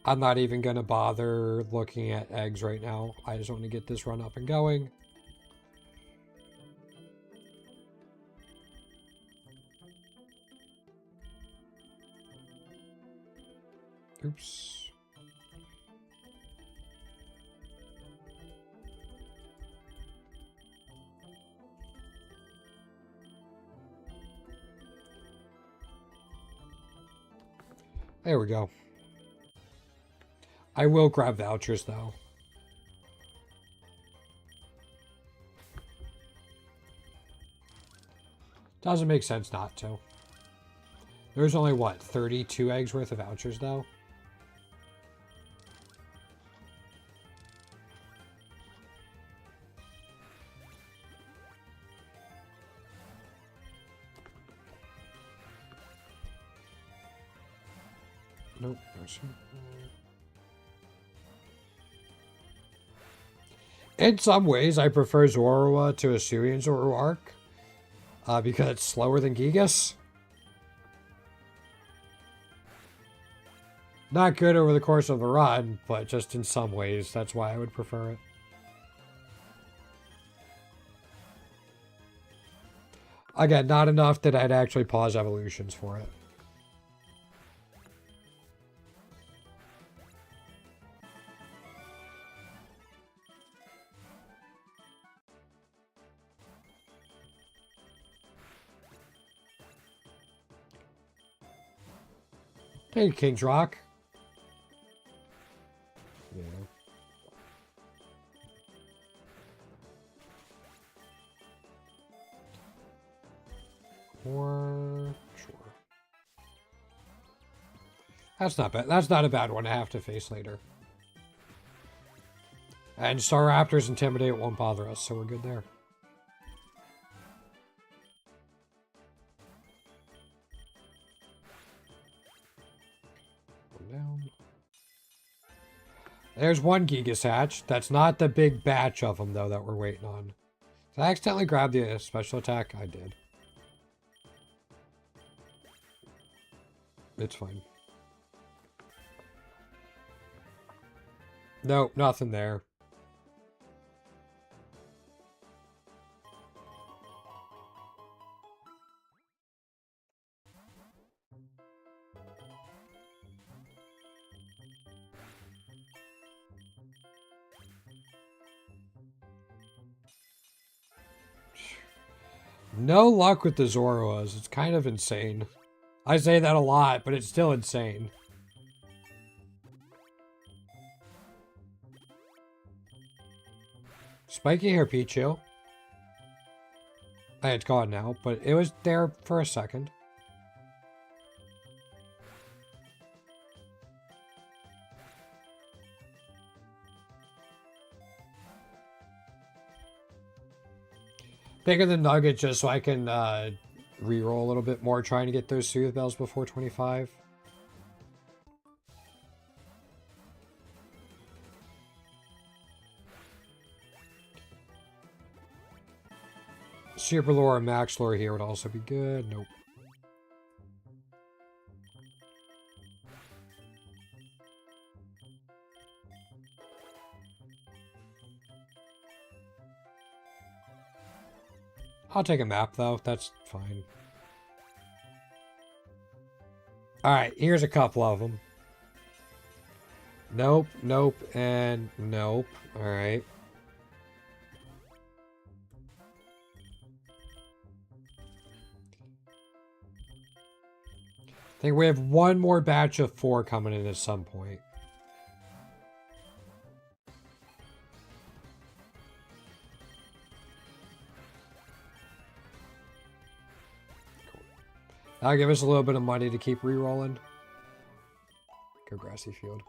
I'm not even going to bother looking at eggs right now. I just want to get this run up and going. Oops. There we go. I will grab vouchers, though. Doesn't make sense not to. There's only, what, 32 eggs worth of vouchers, though? Nope. In some ways, I prefer Zorua to Hisuian Zoroark. Because it's slower than Gigas. Not good over the course of a run, but just in some ways, that's why I would prefer it. Again, not enough that I'd actually pause evolutions for it. Hey, King's Rock. Yeah. Or sure. That's not bad. That's not a bad one to have to face later. And Staraptor's Intimidate won't bother us, so we're good there. Down. There's one Gigas hatch. That's not the big batch of them, though, that we're waiting on. Did I accidentally grab the special attack? I did. It's fine. Nope, nothing there. No luck with the Zoruas. It's kind of insane. I say that a lot, but it's still insane. Spiky Hair Pichu. Hey, it's gone now, but it was there for a second. Bigger than Nugget just so I can reroll a little bit more, trying to get those Soothe Bells before 25. Super Lore and Max Lore here would also be good. Nope. I'll take a map, though. That's fine. Alright, here's a couple of them. Nope, nope, and nope. Alright. I think we have one more batch of 4 coming in at some point. That'll give us a little bit of money to keep re-rolling. Go Grassy Field.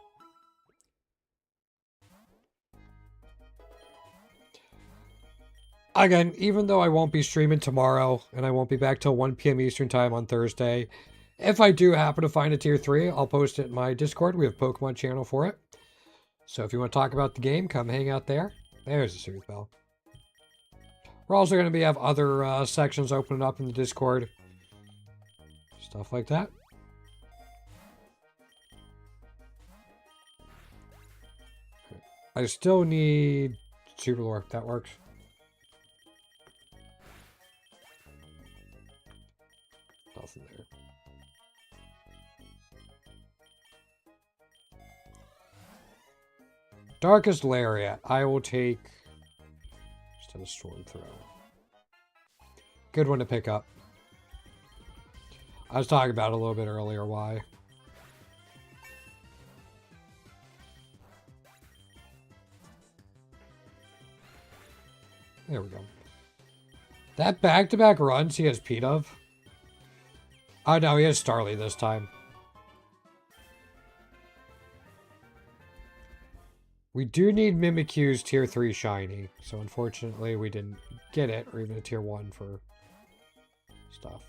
Again, even though I won't be streaming tomorrow, and I won't be back till 1 p.m. Eastern Time on Thursday, if I do happen to find a Tier 3, I'll post it in my Discord. We have a Pokemon channel for it. So if you want to talk about the game, come hang out there. There's a Soothe Bell. We're also going to have other sections opening up in the Discord. Stuff like that. I still need Super Lore. That works. Nothing there. Darkest Lariat. I will take instead of Storm Throw. Good one to pick up. I was talking about it a little bit earlier why. There we go. That back-to-back runs he has Pete of. Oh no, he has Starly this time. We do need Mimikyu's Tier 3 Shiny, so unfortunately we didn't get it, or even a Tier 1 for stuff.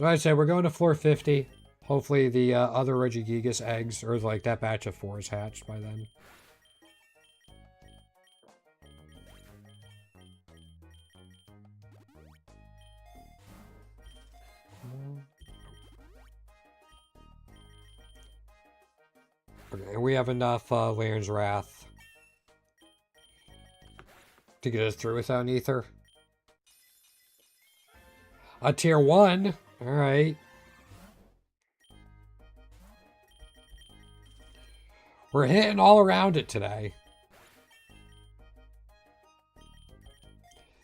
So I said we're going to floor 50. Hopefully the other Regigigas eggs, or like that batch of 4 is hatched by then. Okay, we have enough Lairon's Wrath to get us through without an Ether. A tier 1. Alright. We're hitting all around it today.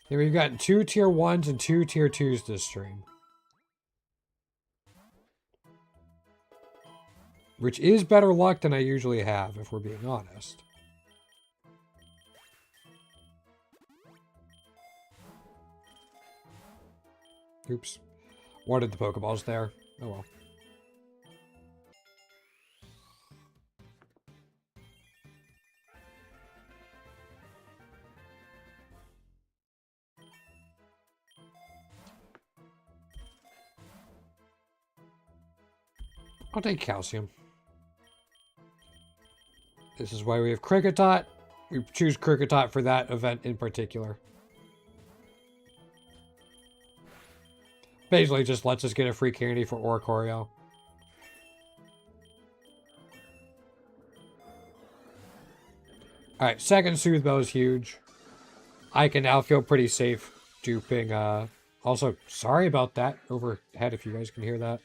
Yeah, we've gotten 2 tier 1s and 2 tier 2s this stream. Which is better luck than I usually have, if we're being honest. Oops. Wanted the Pokeballs there. Oh well. I'll take calcium. This is why we have Kricketot. We choose Kricketot for that event in particular. Basically just lets us get a free candy for Oricorio. Alright, second Soothe Bell is huge. I can now feel pretty safe duping. Also, sorry about that overhead if you guys can hear that.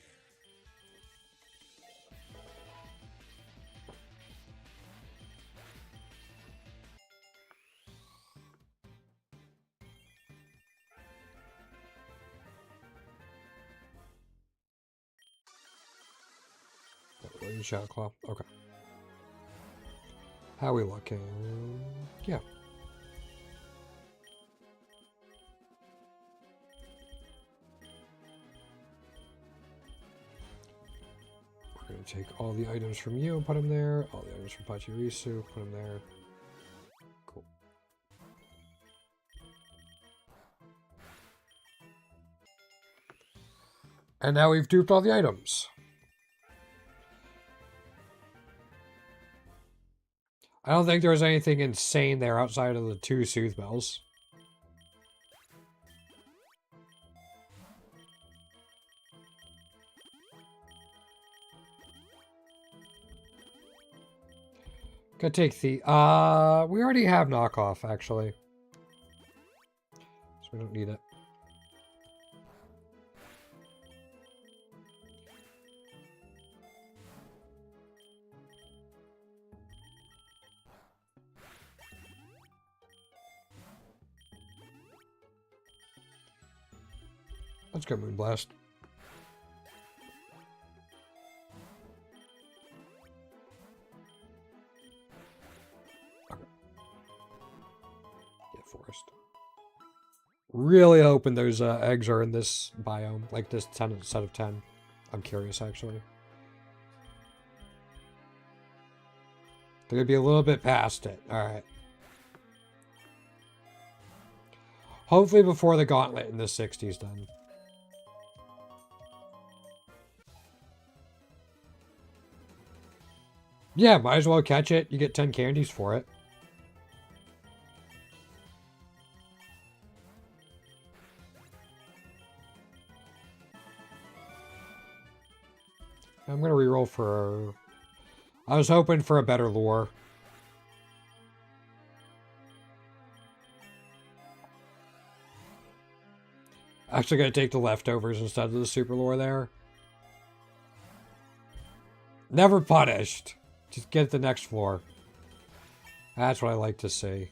Shadow Claw. Okay. How we looking? Yeah. We're going to take all the items from you and put them there. All the items from Pachirisu, put them there. Cool. And now we've duped all the items. I don't think there was anything insane there outside of the 2 Soothe Bells. Gonna take the... we already have knockoff, actually. So we don't need it. Let's go Moonblast. Okay. Yeah, forest. Really hoping those eggs are in this biome, like this 10 set of 10. I'm curious, actually. They're gonna be a little bit past it. All right. Hopefully before the gauntlet in the 60s done. Yeah, might as well catch it. You get 10 candies for it. I'm going to reroll for... I was hoping for a better lure. Actually going to take the leftovers instead of the super lure there. Never punished. Just get the next floor. That's what I like to see.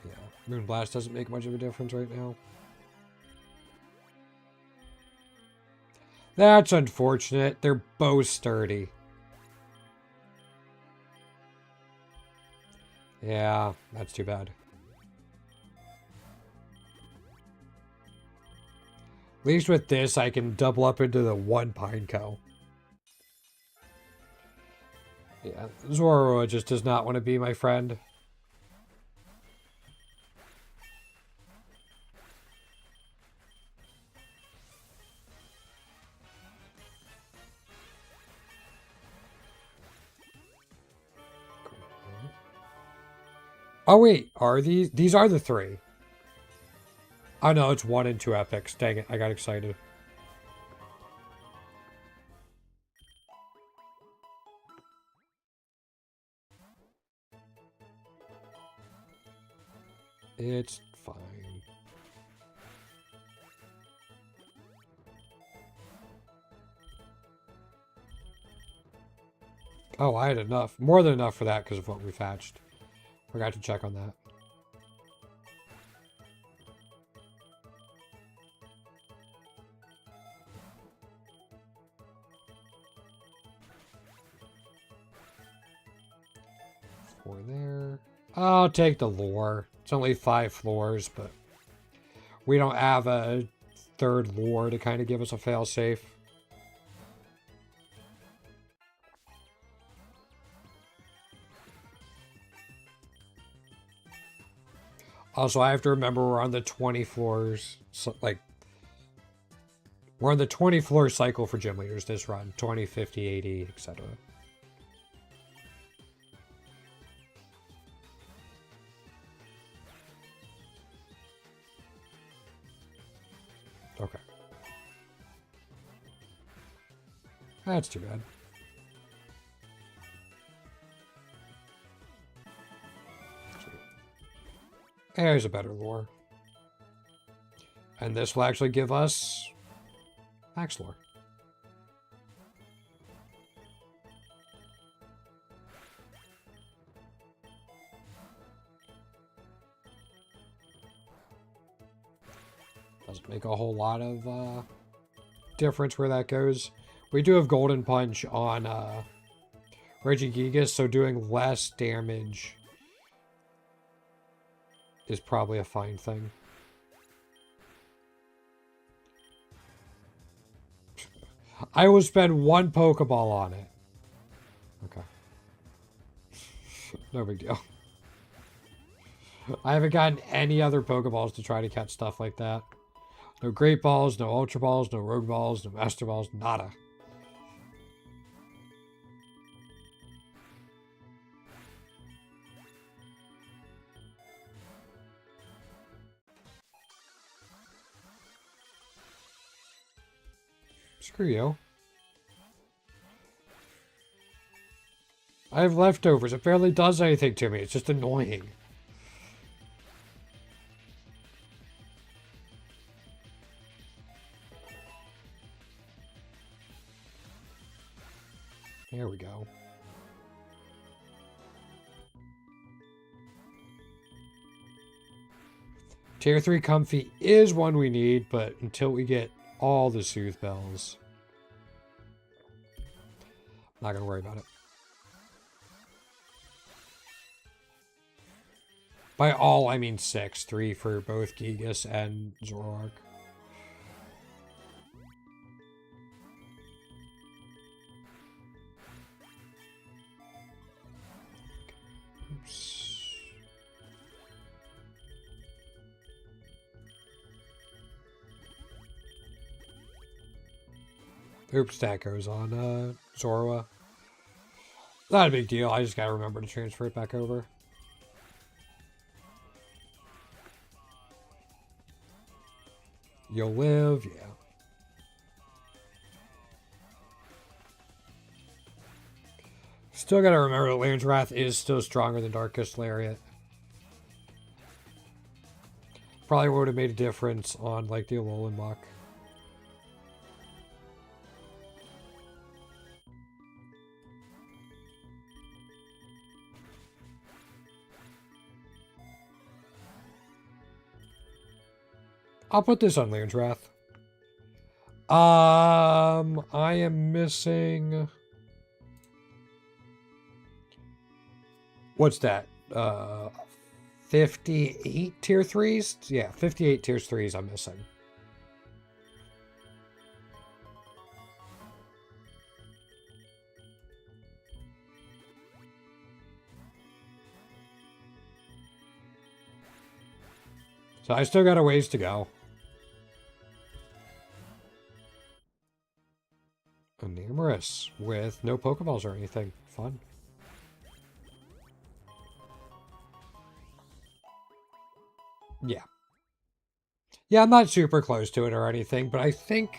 Yeah, Moonblast doesn't make much of a difference right now. That's unfortunate. They're both sturdy. Yeah, that's too bad. At least with this, I can double up into the 1 Pineco. Yeah, Zoro just does not want to be my friend. Oh wait, are these are the 3? Oh no, it's 1 and 2 epics. Dang it, I got excited. It's fine. Oh, I had enough. More than enough for that because of what we fetched. Forgot to check on that. For there. I'll take the lore. It's only 5 floors, but we don't have a 3rd lore to kind of give us a failsafe. Also, I have to remember we're on the 20 floors. So, like, we're on the 20 floor cycle for gym leaders this run. 20, 50, 80, etc. Okay. That's too bad. There's a better lore. And this will actually give us max lore. Doesn't make a whole lot of difference where that goes. We do have Golden Punch on Regigigas, so doing less damage is probably a fine thing. I will spend 1 Pokeball on it. Okay. No big deal. I haven't gotten any other Pokeballs to try to catch stuff like that. No Great Balls, no Ultra Balls, no Rogue Balls, no Master Balls, nada. Screw you. I have leftovers. It barely does anything to me. It's just annoying. There we go. Tier 3 Comfy is one we need, but until we get all the Soothe Bells, I'm not going to worry about it. By all, I mean 6. 3 for both Gigas and Zoroark. Oops. Oops, that goes on Zorua. Not a big deal. I just gotta remember to transfer it back over. You'll live, yeah. Still gotta remember that Laird's Wrath is still stronger than Darkest Lariat. Probably would have made a difference on like the Alolan Muck. I'll put this on Laird's Wrath. I am missing... What's that? 58 tier 3s? Yeah, 58 tier 3s I'm missing. So I still got a ways to go. Enamorous with no Pokeballs or anything. Fun. Yeah. Yeah, I'm not super close to it or anything, but I think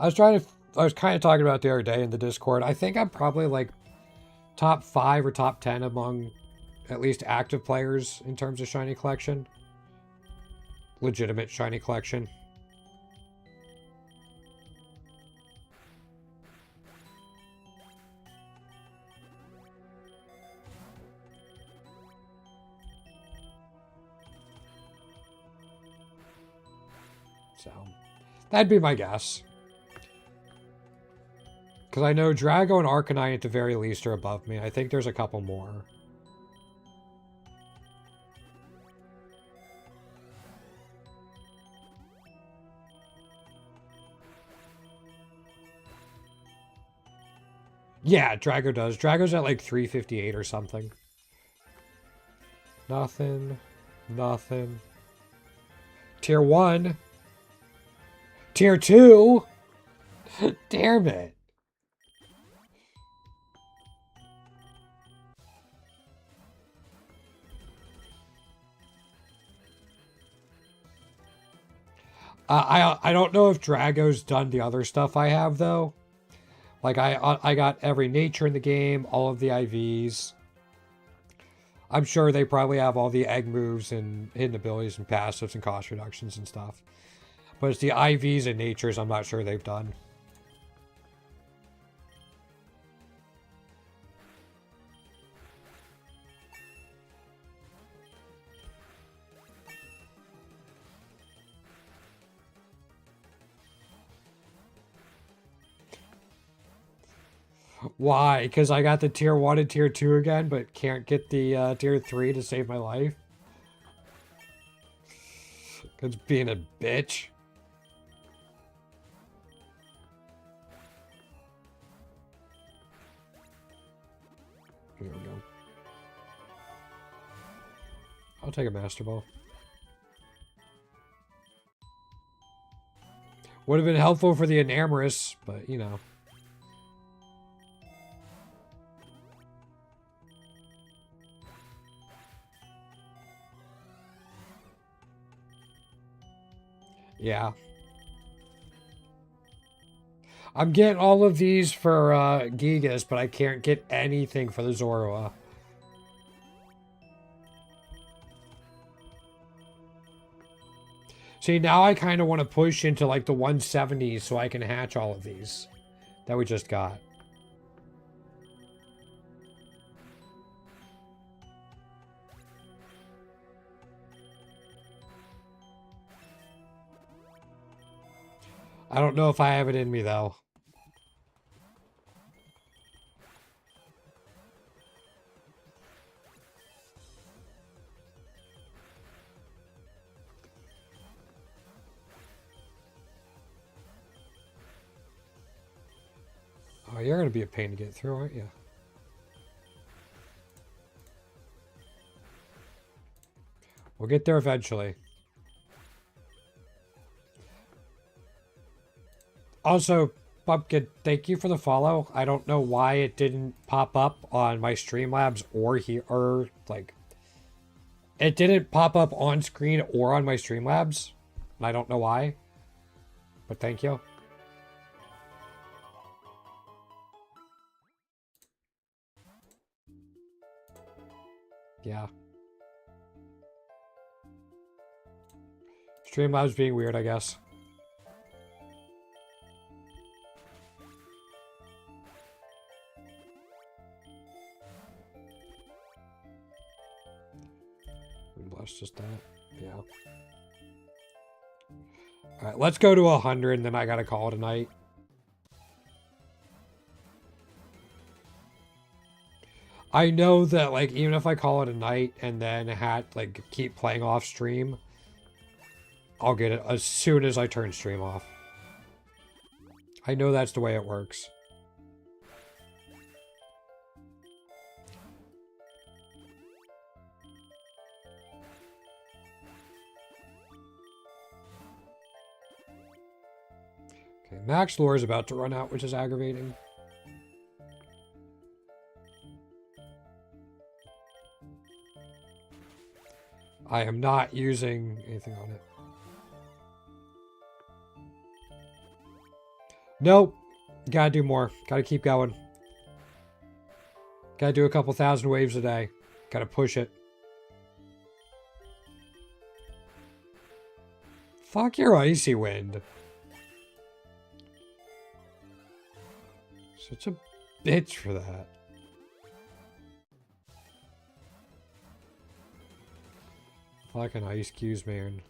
I was kind of talking about it the other day in the Discord. I think I'm probably like top 5 or top 10 among at least active players in terms of shiny collection. Legitimate shiny collection. So, that'd be my guess. Because I know Drago and Arcanine at the very least are above me. I think there's a couple more. Yeah, Drago does. Drago's at like 358 or something. Nothing. Nothing. Tier 1. Tier 2? Damn it. I don't know if Drago's done the other stuff I have, though. Like, I got every nature in the game, all of the IVs. I'm sure they probably have all the egg moves and hidden abilities and passives and cost reductions and stuff. But it's the IVs and natures I'm not sure they've done. Why? Because I got the tier 1 and tier 2 again, but can't get the tier 3 to save my life? Because being a bitch. There we go. I'll take a Master Ball. Would have been helpful for the Enamorous, but you know. Yeah. I'm getting all of these for Gigas, but I can't get anything for the Zorua. See, now I kind of want to push into like the 170s so I can hatch all of these that we just got. I don't know if I have it in me, though. Oh, you're going to be a pain to get through, aren't you? We'll get there eventually. Also, Pumpkin, thank you for the follow. I don't know why it didn't pop up on my Streamlabs or here, or like, it didn't pop up on screen or on my Streamlabs. I don't know why, but thank you. Yeah. Streamlabs being weird, I guess. That's just that. Yeah. Alright, let's go to 100 and then I gotta call it a night. I know that, like, even if I call it a night and then like, keep playing off stream, I'll get it as soon as I turn stream off. I know that's the way it works. Okay, max lore is about to run out, which is aggravating. I am not using anything on it. Nope. Gotta do more. Gotta keep going. Gotta do a couple thousand waves a day. Gotta push it. Fuck your icy wind. Such a bitch for that. Fucking ice cues, man.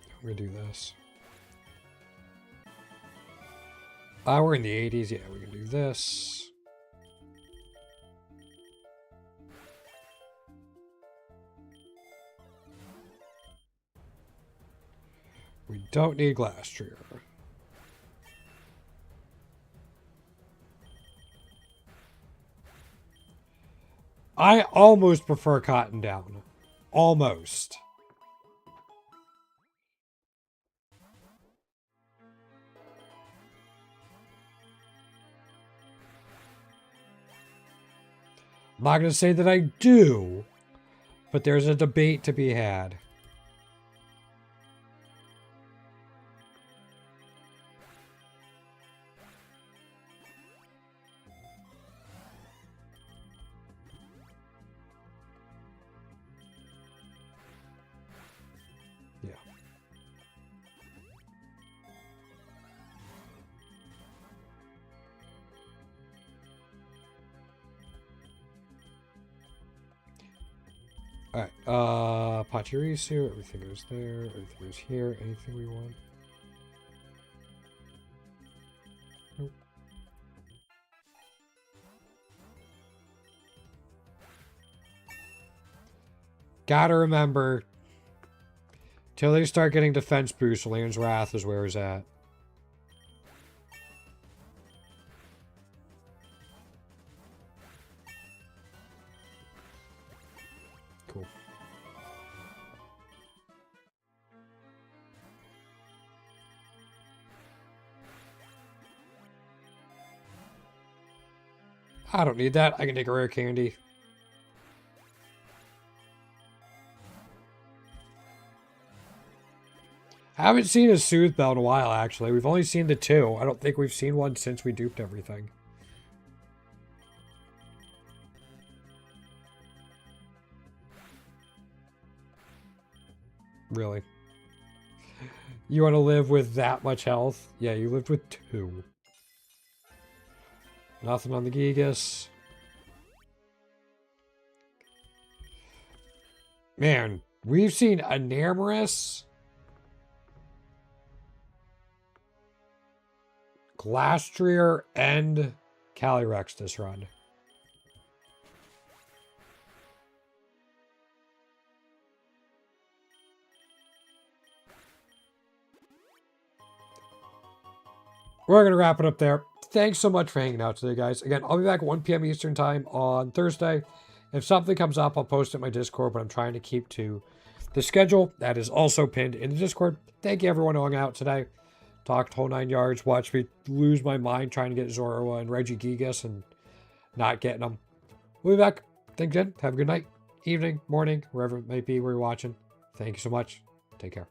I'm gonna do this. We're in the 80s. Yeah, we can do this. We don't need glass trigger. I almost prefer cotton down. Almost. I'm not going to say that I do, but there's a debate to be had. Yeah. Alright, Pachirisu, everything goes there, everything goes here, anything we want. Nope. Gotta remember, till they start getting defense boosts, Leon's Wrath is where it's at. Cool. I don't need that. I can take a rare candy. I haven't seen a Soothe Bell in a while, actually. We've only seen the two. I don't think we've seen one since we duped everything. Really? You want to live with that much health? Yeah, you lived with two. Nothing on the Gigas. Man, we've seen Enamorous, Glastrier, and Calyrex this run. We're going to wrap it up there. Thanks so much for hanging out today, guys. Again, I'll be back at 1 p.m. Eastern Time on Thursday. If something comes up, I'll post it in my Discord, but I'm trying to keep to the schedule. That is also pinned in the Discord. Thank you, everyone, who hung out today. Talked whole 9 yards. Watched me lose my mind trying to get Zorua and Regigigas and not getting them. We'll be back. Thanks again. Have a good night, evening, morning, wherever it might be where you're watching. Thank you so much. Take care.